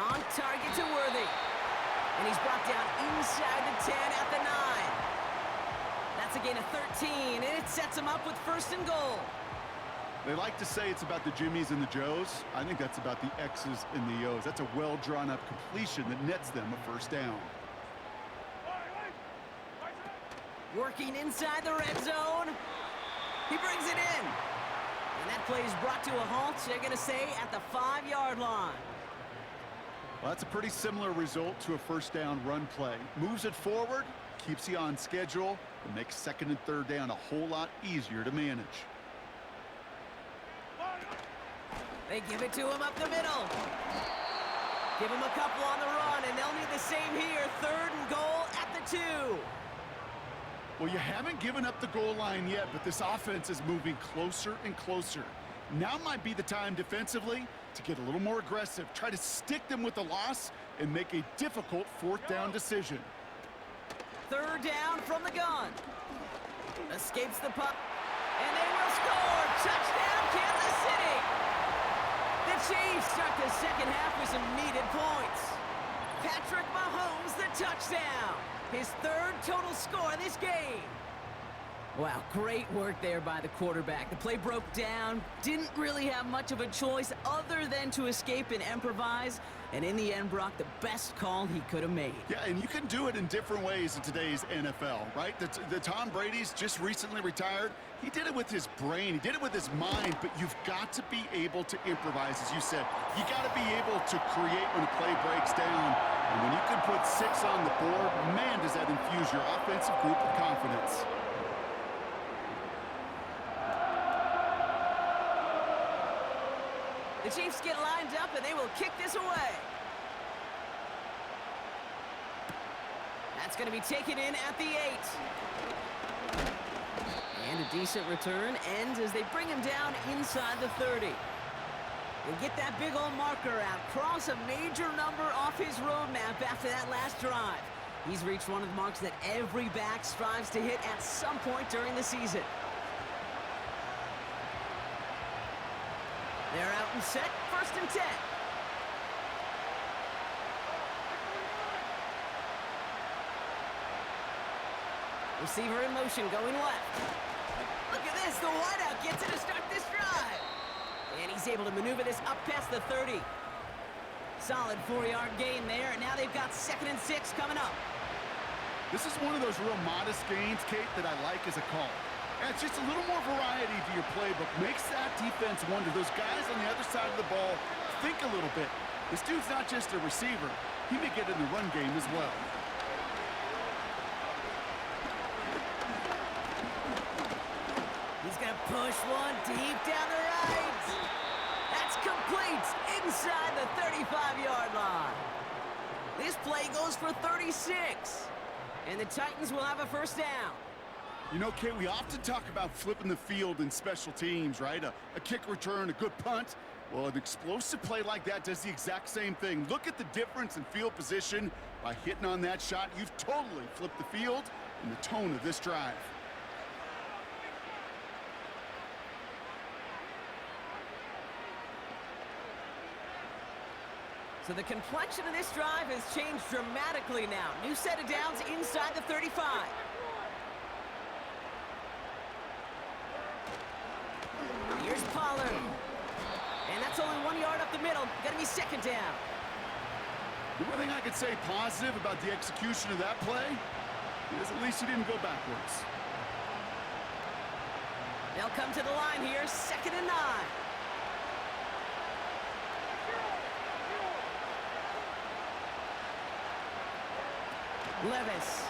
On target to Worthy. And he's brought down inside the 10 at the 9. That's a gain of 13, and it sets him up with 1st and goal. They like to say it's about the Jimmies and the Joes. I think that's about the X's and the O's. That's a well-drawn-up completion that nets them a 1st down. Working inside the red zone. He brings it in. And that play is brought to a halt. They're going to say at the 5-yard line. Well, that's a pretty similar result to a first down run play. Moves it forward, keeps you on schedule, and makes second and third down a whole lot easier to manage. They give it to him up the middle. Give him a couple on the run, and they'll need the same here. 3rd and goal at the 2. Well, you haven't given up the goal line yet, but this offense is moving closer and closer. Now might be the time defensively to get a little more aggressive. Try to stick them with the loss and make a difficult 4th down decision. 3rd down from the gun. Escapes the puck, and they will score. Touchdown, Kansas City. The Chiefs start the second half with some needed points. Patrick Mahomes, the touchdown. His 3rd total score in this game. Wow, great work there by the quarterback. The play broke down, didn't really have much of a choice other than to escape and improvise, and in the end, Brock, the best call he could have made. Yeah, and you can do it in different ways in today's NFL, right? The Tom Brady's just recently retired. He did it with his brain. He did it with his mind, but you've got to be able to improvise, as you said. You got to be able to create when a play breaks down. And when you can put 6 on the board, man, does that infuse your offensive group with confidence. The Chiefs get lined up, and they will kick this away. That's going to be taken in at the 8. And a decent return ends as they bring him down inside the 30. They get that big old marker out, cross a major number off his roadmap after that last drive. He's reached one of the marks that every back strives to hit at some point during the season. They're out and set, 1st and 10. Receiver in motion, going left. Look at this, the wideout gets it to start this drive. And he's able to maneuver this up past the 30. Solid 4-yard gain there, and now they've got 2nd and 6 coming up. This is one of those real modest gains, Kate, that I like as a call. And it's just a little more variety to your playbook. Makes that defense wonder. Those guys on the other side of the ball think a little bit. This dude's not just a receiver. He may get in the run game as well. He's going to push one deep down the right. That's complete inside the 35-yard line. This play goes for 36. And the Titans will have a 1st down. You know, Kate, we often talk about flipping the field in special teams, right? A kick return, a good punt. Well, an explosive play like that does the exact same thing. Look at the difference in field position. By hitting on that shot, you've totally flipped the field and the tone of this drive. So the complexion of this drive has changed dramatically now. New set of downs inside the 35. Here's Pollard. And that's only 1 yard up the middle. Gonna be 2nd down. The one thing I could say positive about the execution of that play is at least he didn't go backwards. They'll come to the line here, 2nd and 9. Levis.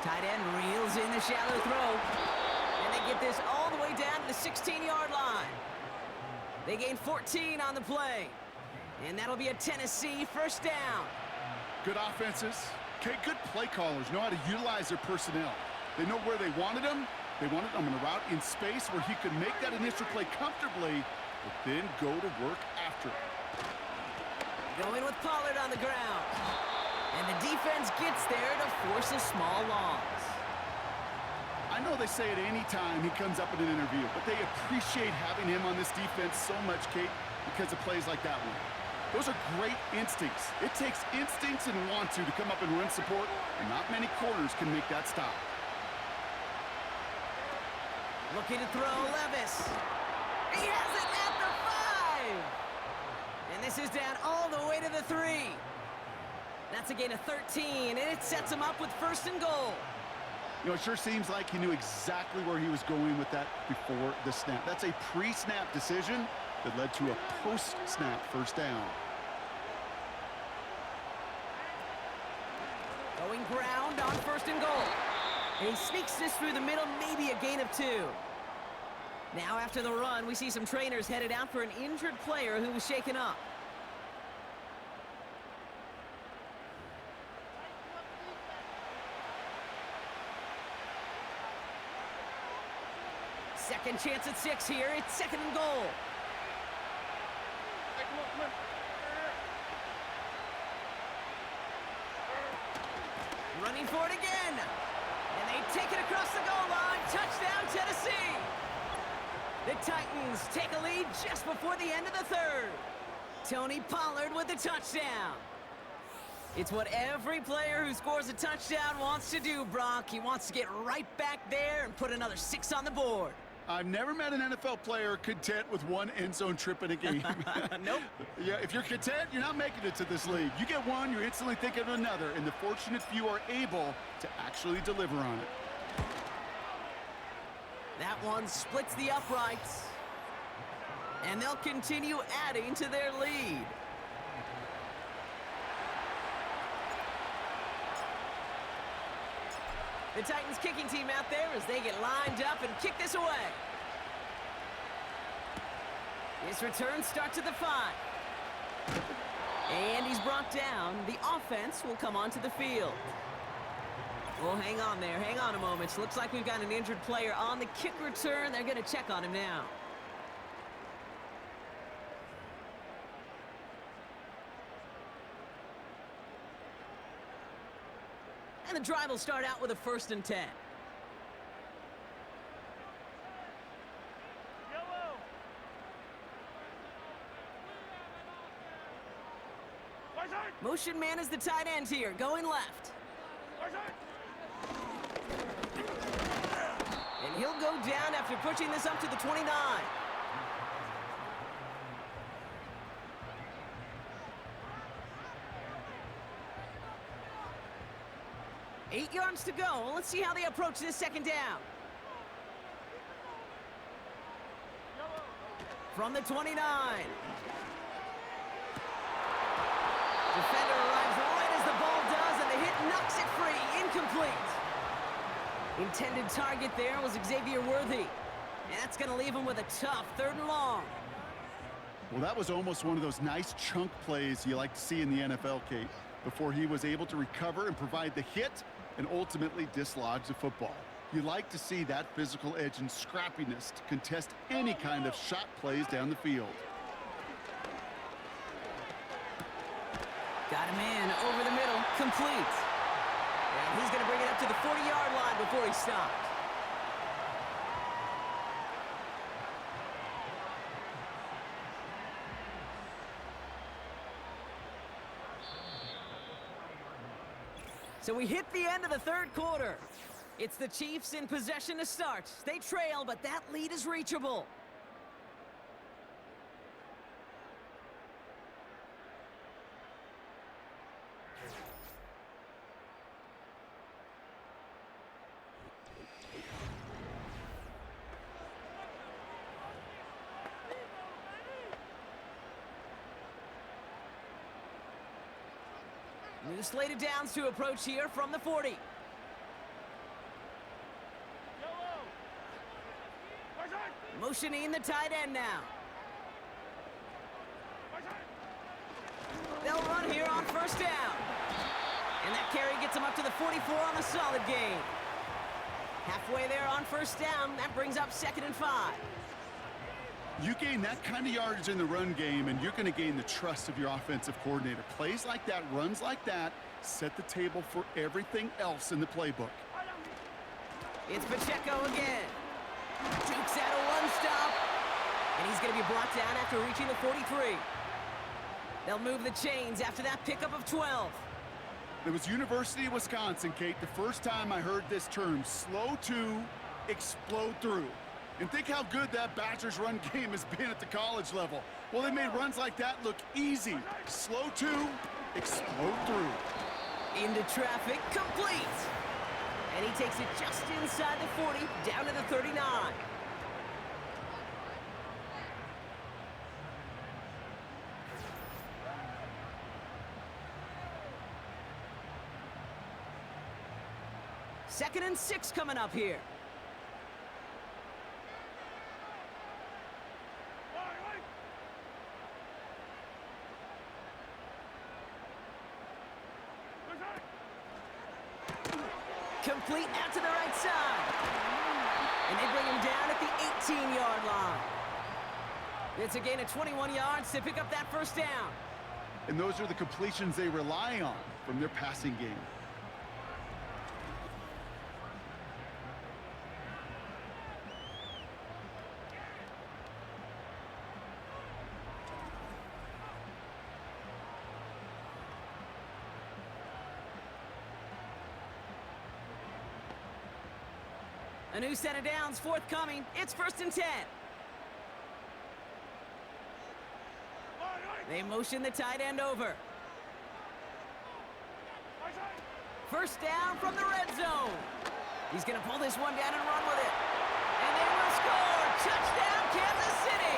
Tight end reels in the shallow throw. And they get this all the way down to the 16-yard line. They gain 14 on the play. And that'll be a Tennessee 1st down. Good offenses. Okay, good play callers know how to utilize their personnel. They know where they wanted them. They wanted them on a route in space where he could make that initial play comfortably, but then go to work after it. Going with Pollard on the ground. And the defense gets there to force a small loss. I know they say it any time he comes up in an interview, but they appreciate having him on this defense so much, Kate, because of plays like that one. Those are great instincts. It takes instincts and want to come up and run support, and not many corners can make that stop. Looking to throw Levis. He has it at the 5. And this is down all the way to the 3. That's a gain of 13, and it sets him up with 1st and goal. You know, it sure seems like he knew exactly where he was going with that before the snap. That's a pre-snap decision that led to a post-snap first down. Going ground on 1st and goal. And he sneaks this through the middle, maybe a gain of 2. Now after the run, we see some trainers headed out for an injured player who was shaken up. Second chance at 6 here. It's 2nd and goal. Running for it again. And they take it across the goal line. Touchdown, Tennessee. The Titans take a lead just before the end of the 3rd. Tony Pollard with the touchdown. It's what every player who scores a touchdown wants to do, Brock. He wants to get right back there and put another 6 on the board. I've never met an NFL player content with one end zone trip in a game. Nope. Yeah, if you're content, you're not making it to this league. You get one, you're instantly thinking of another, and the fortunate few are able to actually deliver on it. That one splits the uprights. And they'll continue adding to their lead. The Titans kicking team out there as they get lined up and kick this away. His return starts at the 5. And he's brought down. The offense will come onto the field. Well, hang on there. Hang on a moment. Looks like we've got an injured player on the kick return. They're going to check on him now. And the drive will start out with a 1st and 10. Motion man is the tight end here, going left. And he'll go down after pushing this up to the 29. 8 yards to go. Let's see how they approach this 2nd down. From the 29. Defender arrives right as the ball does, and the hit knocks it free. Incomplete. Intended target there was Xavier Worthy. And that's going to leave him with a tough 3rd and long. Well, that was almost one of those nice chunk plays you like to see in the NFL, Kate, before he was able to recover and provide the hit and ultimately dislodge the football. You like to see that physical edge and scrappiness to contest any kind of shot plays down the field. Got him in over the middle, complete. And he's going to bring it up to the 40-yard line before he stopped. So we hit the end of the 3rd quarter. It's the Chiefs in possession to start. They trail, but that lead is reachable. New slated downs to approach here from the 40. Motioning the tight end now. They'll run here on 1st down. And that carry gets them up to the 44 on a solid gain. Halfway there on 1st down. That brings up 2nd and 5. You gain that kind of yardage in the run game, and you're going to gain the trust of your offensive coordinator. Plays like that, runs like that, set the table for everything else in the playbook. It's Pacheco again. Jukes out a one stop. And he's going to be brought down after reaching the 43. They'll move the chains after that pickup of 12. It was University of Wisconsin, Kate, the first time I heard this term, slow to explode through. And think how good that Badgers run game has been at the college level. Well, they made runs like that look easy. Slow to explode through. Into traffic, complete. And he takes it just inside the 40, down to the 39. Second and 6 coming up here. Complete out to the right side. And they bring him down at the 18-yard line. It's a gain of 21 yards to pick up that first down. And those are the completions they rely on from their passing game. A new set of downs forthcoming. It's first and 10. They motion the tight end over. First down from the red zone. He's going to pull this one down and run with it. And they will score. Touchdown, Kansas City.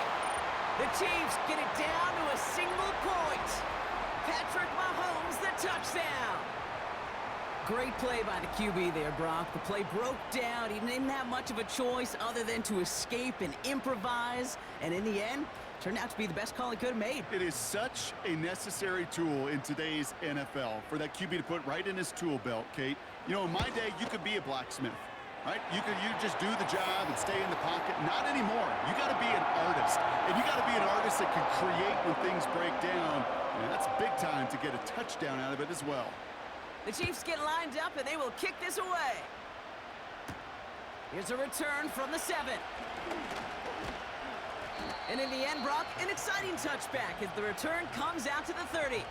The Chiefs get it down to a single point. Patrick Mahomes, the touchdown. Great play by the QB there, Brock. The play broke down. He didn't have much of a choice other than to escape and improvise. And in the end, turned out to be the best call he could have made. It is such a necessary tool in today's NFL for that QB to put right in his tool belt, Kate. You know, in my day, you could be a blacksmith, right? You just do the job and stay in the pocket. Not anymore. You got to be an artist. And you got to be an artist that can create when things break down. And that's big time to get a touchdown out of it as well. The Chiefs get lined up, and they will kick this away. Here's a return from the 7. And in the end, Brock, an exciting touchback as the return comes out to the 30.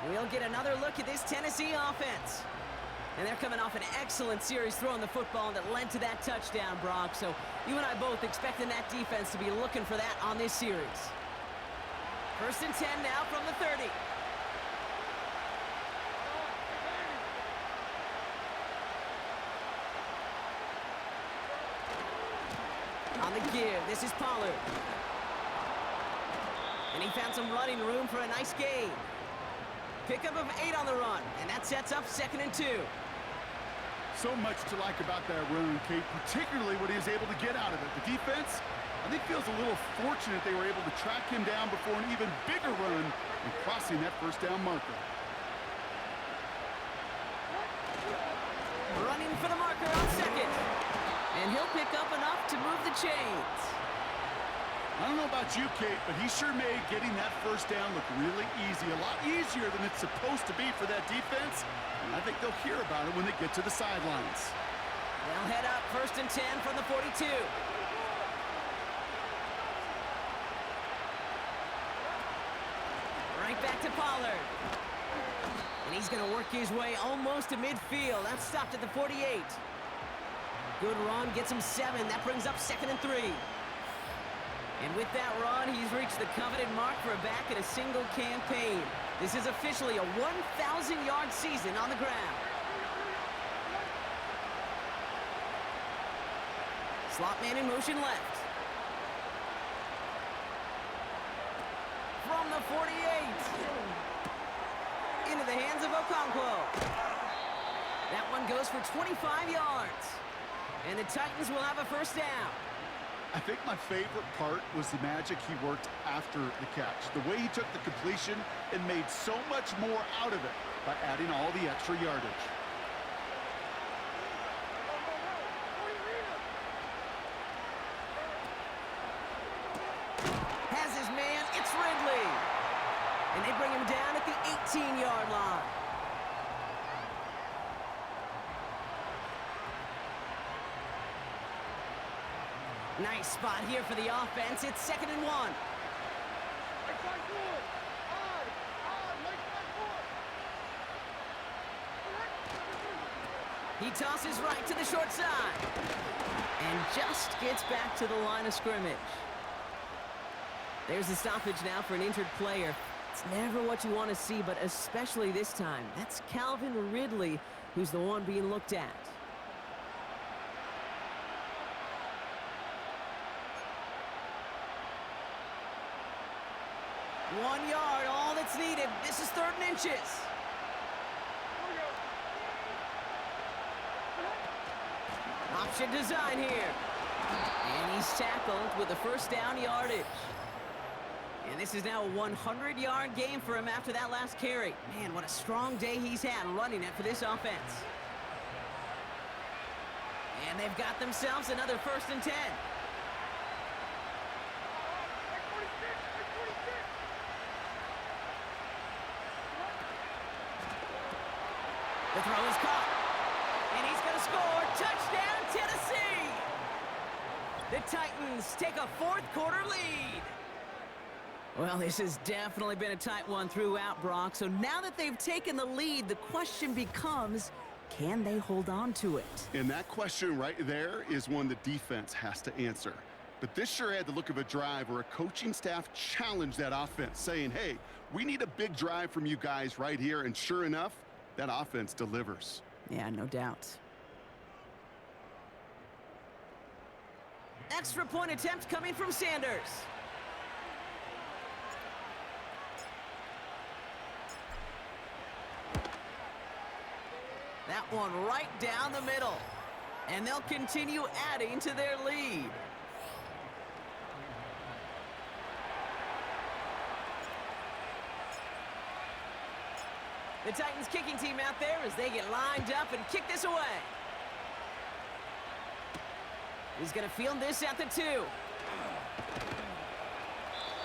We'll get another look at this Tennessee offense. And they're coming off an excellent series throwing the football that led to that touchdown, Brock. So you and I both expecting that defense to be looking for that on this series. First and 10 now from the 30. On the give, this is Pollard. And he found some running room for a nice gain. Pickup of 8 on the run, and that sets up second and 2. So much to like about that run, Kate, particularly what he was able to get out of it. The defense, I think, feels a little fortunate they were able to track him down before an even bigger run and crossing that first down marker. Running for the marker on second. And he'll pick up enough to move the chains. I don't know about you, Kate, but he sure made getting that first down look really easy. A lot easier than it's supposed to be for that defense. And I think they'll hear about it when they get to the sidelines. They'll head up first and 10 from the 42. Right back to Pollard. And he's going to work his way almost to midfield. That's stopped at the 48. Good run, gets him 7. That brings up second and 3. And with that run, he's reached the coveted mark for a back in a single campaign. This is officially a 1,000-yard season on the ground. Slot man in motion left. From the 48. Into the hands of Okonkwo. That one goes for 25 yards. And the Titans will have a first down. I think my favorite part was the magic he worked after the catch. The way he took the completion and made so much more out of it by adding all the extra yardage. Has his man, it's Ridley. And they bring him down at the 18-yard line. Nice spot here for the offense. It's second and 1. He tosses right to the short side. And just gets back to the line of scrimmage. There's a stoppage now for an injured player. It's never what you want to see, but especially this time. That's Calvin Ridley, who's the one being looked at. One yard, all that's needed. This is 3rd and inches. Option design here. And he's tackled with a 1st down yardage. And this is now a 100-yard game for him after that last carry. Man, what a strong day he's had running it for this offense. And they've got themselves another 1st and 10. The throw is caught. And he's going to score. Touchdown, Tennessee! The Titans take a 4th quarter lead. Well, this has definitely been a tight one throughout, Brock. So now that they've taken the lead, the question becomes, can they hold on to it? And that question right there is one the defense has to answer. But this sure had the look of a drive where a coaching staff challenged that offense, saying, hey, we need a big drive from you guys right here. And sure enough, that offense delivers. Yeah, no doubt. Extra point attempt coming from Sanders. That one right down the middle. And they'll continue adding to their lead. The Titans kicking team out there as they get lined up and kick this away. He's going to field this at the 2.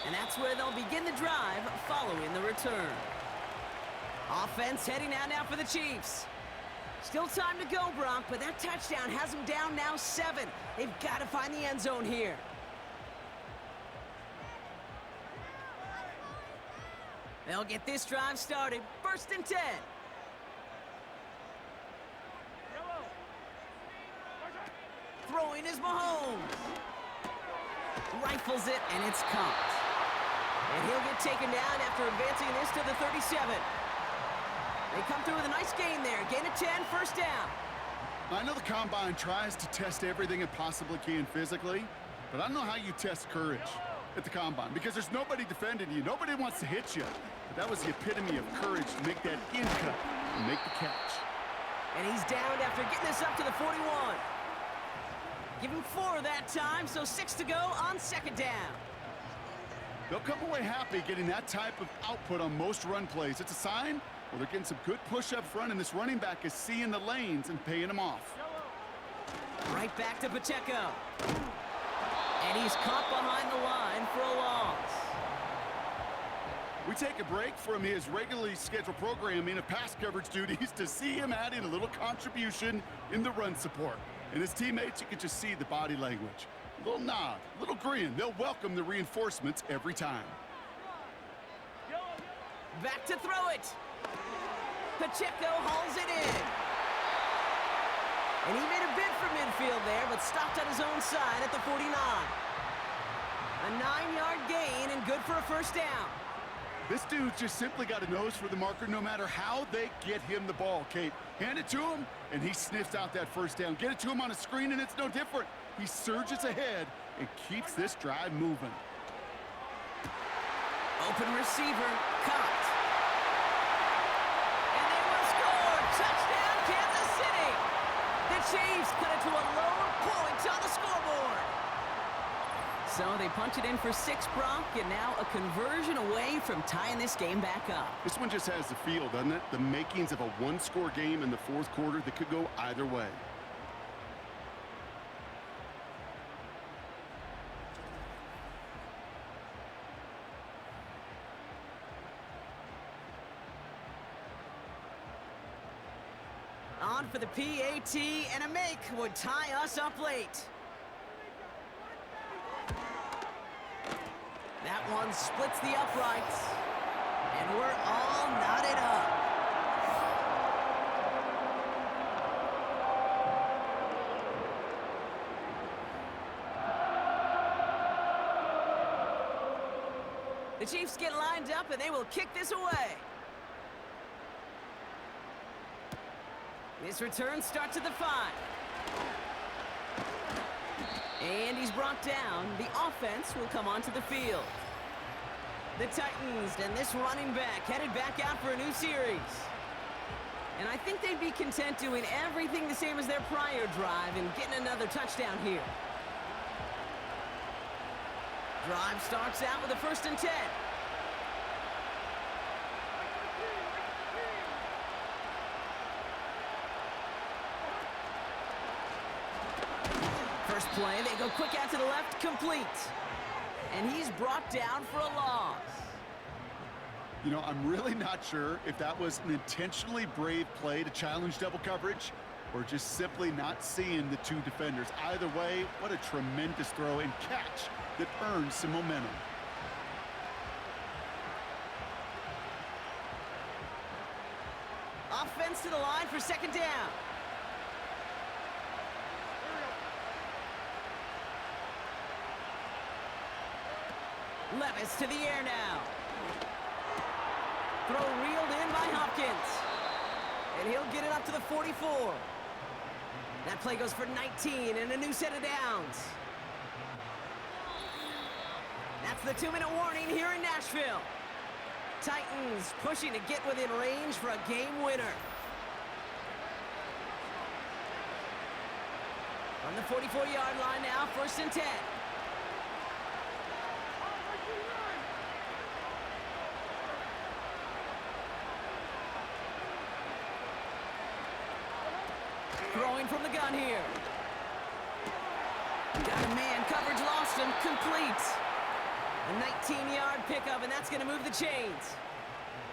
And that's where they'll begin the drive following the return. Offense heading out now for the Chiefs. Still time to go, Brock, but that touchdown has them down now 7. They've got to find the end zone here. They'll get this drive started. 1st and 10. Throwing is Mahomes. Rifles it, and it's caught. And he'll get taken down after advancing this to the 37. They come through with a nice gain there. Gain of 10, 1st down. I know the Combine tries to test everything it possibly can physically, but I don't know how you test courage at the Combine because there's nobody defending you. Nobody wants to hit you. But that was the epitome of courage to make that in cut and make the catch. And he's downed after getting this up to the 41. Give him 4 that time, so 6 to go on 2nd down. They'll come away happy getting that type of output on most run plays. It's a sign, well, they're getting some good push up front, and this running back is seeing the lanes and paying them off. Right back to Pacheco. And he's caught behind the line for a loss. We take a break from his regularly scheduled programming of pass coverage duties to see him add in a little contribution in the run support. And his teammates, you can just see the body language. A little nod, a little grin. They'll welcome the reinforcements every time. Back to throw it. Pacheco hauls it in. And he made a bid for midfield there, but stopped on his own side at the 49. A 9-yard gain and good for a 1st down. This dude's just simply got a nose for the marker no matter how they get him the ball, Kate. Hand it to him, and he sniffs out that 1st down. Get it to him on a screen, and it's no different. He surges ahead and keeps this drive moving. Open receiver, caught. And they will score! Touchdown, Kansas City! The Chiefs cut it to a lone point on the scoreboard. So they punch it in for 6, Brock, and now a conversion away from tying this game back up. This one just has the feel, doesn't it? The makings of a one-score game in the 4th quarter that could go either way. On for the PAT, and a make would tie us up late. That one splits the uprights, and we're all knotted up. The Chiefs get lined up, and they will kick this away. This return starts at the 5. And he's brought down. The offense will come onto the field. The Titans and this running back headed back out for a new series. And I think they'd be content doing everything the same as their prior drive and getting another touchdown here. Drive starts out with a 1st and 10. First play, they go quick out to the left, complete. And he's brought down for a loss. You know, I'm really not sure if that was an intentionally brave play to challenge double coverage or just simply not seeing the two defenders. Either way, what a tremendous throw and catch that earned some momentum. Offense to the line for 2nd down. Levis to the air now. Throw reeled in by Hopkins. And he'll get it up to the 44. That play goes for 19 and a new set of downs. That's the 2-minute warning here in Nashville. Titans pushing to get within range for a game winner. On the 44-yard line now, 1st and 10. Throwing from the gun here. Got a man, coverage lost him, complete. A 19-yard pickup, and that's going to move the chains.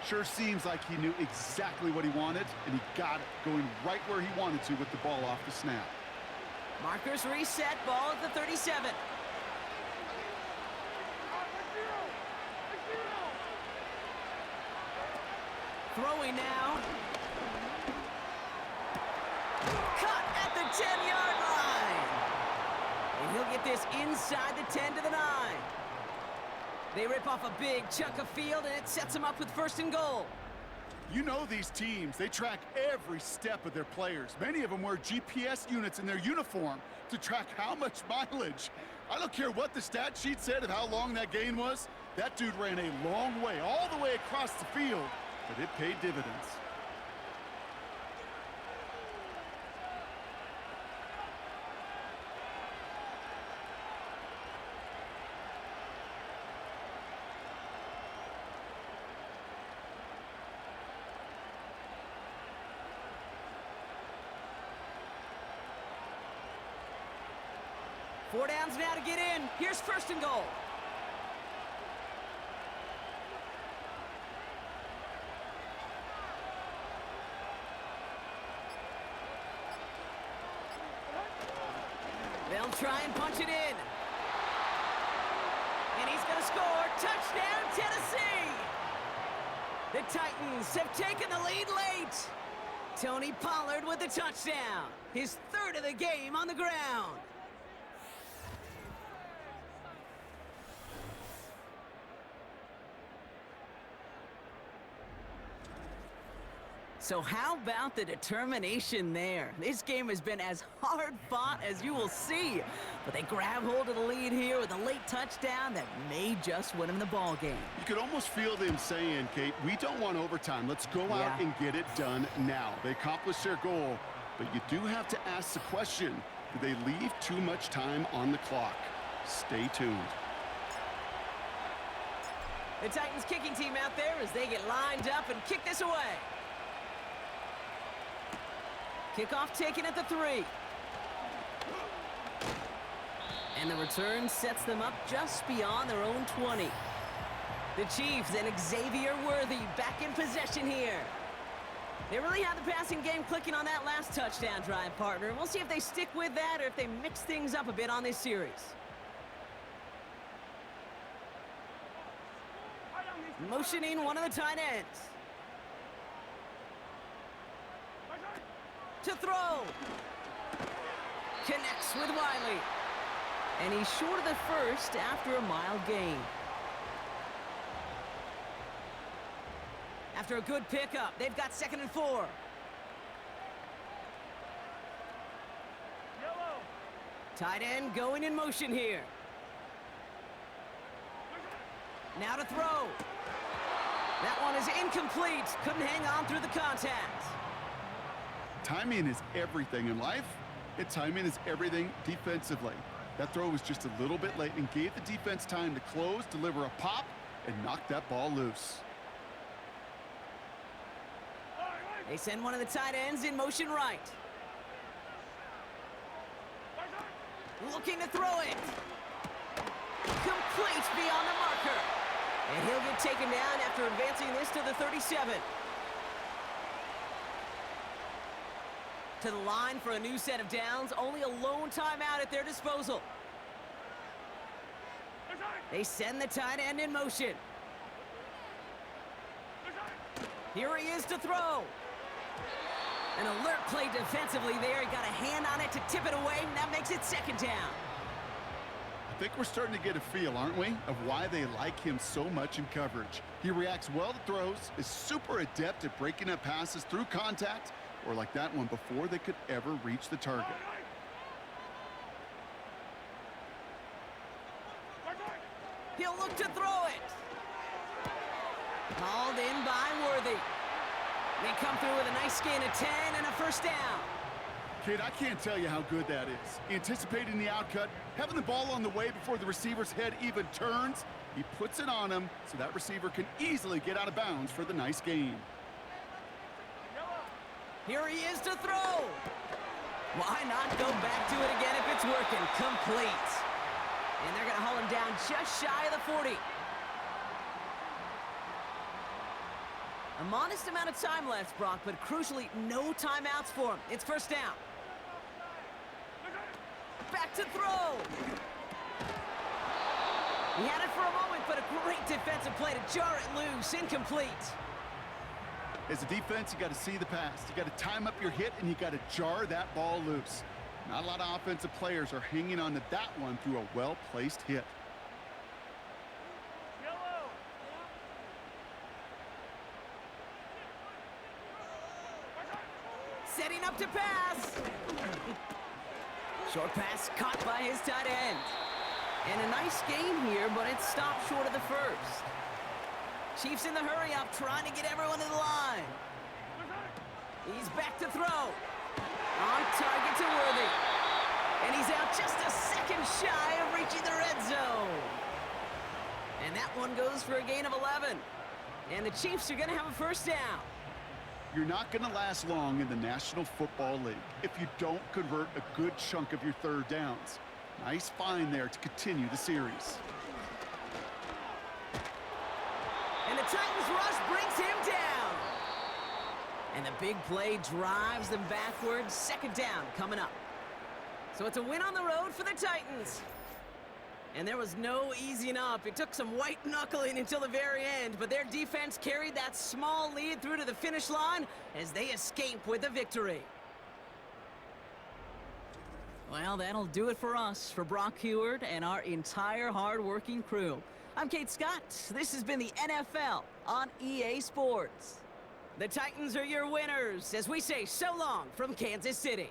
Sure seems like he knew exactly what he wanted, and he got it going right where he wanted to with the ball off the snap. Markers reset, ball at the 37. Throwing now. Cut at the 10-yard line. And he'll get this inside the 10 to the 9. They rip off a big chunk of field, and it sets them up with 1st and goal. You know these teams, they track every step of their players. Many of them wear GPS units in their uniform to track how much mileage. I don't care what the stat sheet said of how long that gain was. That dude ran a long way, all the way across the field, but it paid dividends. Four downs now to get in. Here's 1st and goal. They'll try and punch it in. And he's going to score. Touchdown, Tennessee! The Titans have taken the lead late. Tony Pollard with the touchdown. His 3rd of the game on the ground. So how about the determination there? This game has been as hard fought as you will see. But they grab hold of the lead here with a late touchdown that may just win them the ball game. You could almost feel them saying, Kate, we don't want overtime. Let's go out and get it done now. They accomplished their goal, but you do have to ask the question, do they leave too much time on the clock? Stay tuned. The Titans kicking team out there as they get lined up and kick this away. Kickoff taken at the 3. And the return sets them up just beyond their own 20. The Chiefs and Xavier Worthy back in possession here. They really had the passing game clicking on that last touchdown drive, partner. We'll see if they stick with that or if they mix things up a bit on this series. Motioning one of the tight ends. To throw. Connects with Wiley. And he's short of the 1st after a mile gain. After a good pickup, they've got 2nd and 4. Tight end going in motion here. Now to throw. That one is incomplete. Couldn't hang on through the contact. Timing is everything in life, and timing is everything defensively. That throw was just a little bit late and gave the defense time to close, deliver a pop, and knock that ball loose. They send one of the tight ends in motion right. Looking to throw it. Complete beyond the marker. And he'll get taken down after advancing this to the 37. To the line for a new set of downs. Only a lone timeout at their disposal. They send the tight end in motion. Here he is to throw. An alert play defensively there. He got a hand on it to tip it away, and that makes it second down. I think we're starting to get a feel, aren't we, of why they like him so much in coverage. He reacts well to throws, is super adept at breaking up passes through contact, or like that one before they could ever reach the target. He'll look to throw it. Called in by Worthy. They come through with a nice gain of 10 and a first down. Kid, I can't tell you how good that is. Anticipating the outcut, having the ball on the way before the receiver's head even turns, he puts it on him so that receiver can easily get out of bounds for the nice gain. Here he is to throw. Why not go back to it again if it's working? Complete. And they're going to haul him down just shy of the 40. A modest amount of time left, Brock, but crucially, no timeouts for him. It's first down. Back to throw. He had it for a moment, but a great defensive play to jar it loose. Incomplete. As a defense, you got to see the pass. You got to time up your hit, and you got to jar that ball loose. Not a lot of offensive players are hanging on to that one through a well-placed hit. Setting up to pass. Short pass caught by his tight end. And a nice gain here, but it stopped short of the first. Chiefs in the hurry-up, trying to get everyone to the line. He's back to throw. On target to Worthy. And he's out just a second shy of reaching the red zone. And that one goes for a gain of 11. And the Chiefs are going to have a first down. You're not going to last long in the National Football League if you don't convert a good chunk of your third downs. Nice find there to continue the series. And the Titans rush brings him down. And the big play drives them backwards. Second down coming up. So it's a win on the road for the Titans. And there was no easing up. It took some white knuckling until the very end, but their defense carried that small lead through to the finish line as they escape with the victory. Well, that'll do it for us, for Brock Heward and our entire hard-working crew. I'm Kate Scott. This has been the NFL on EA Sports. The Titans are your winners as we say so long from Kansas City.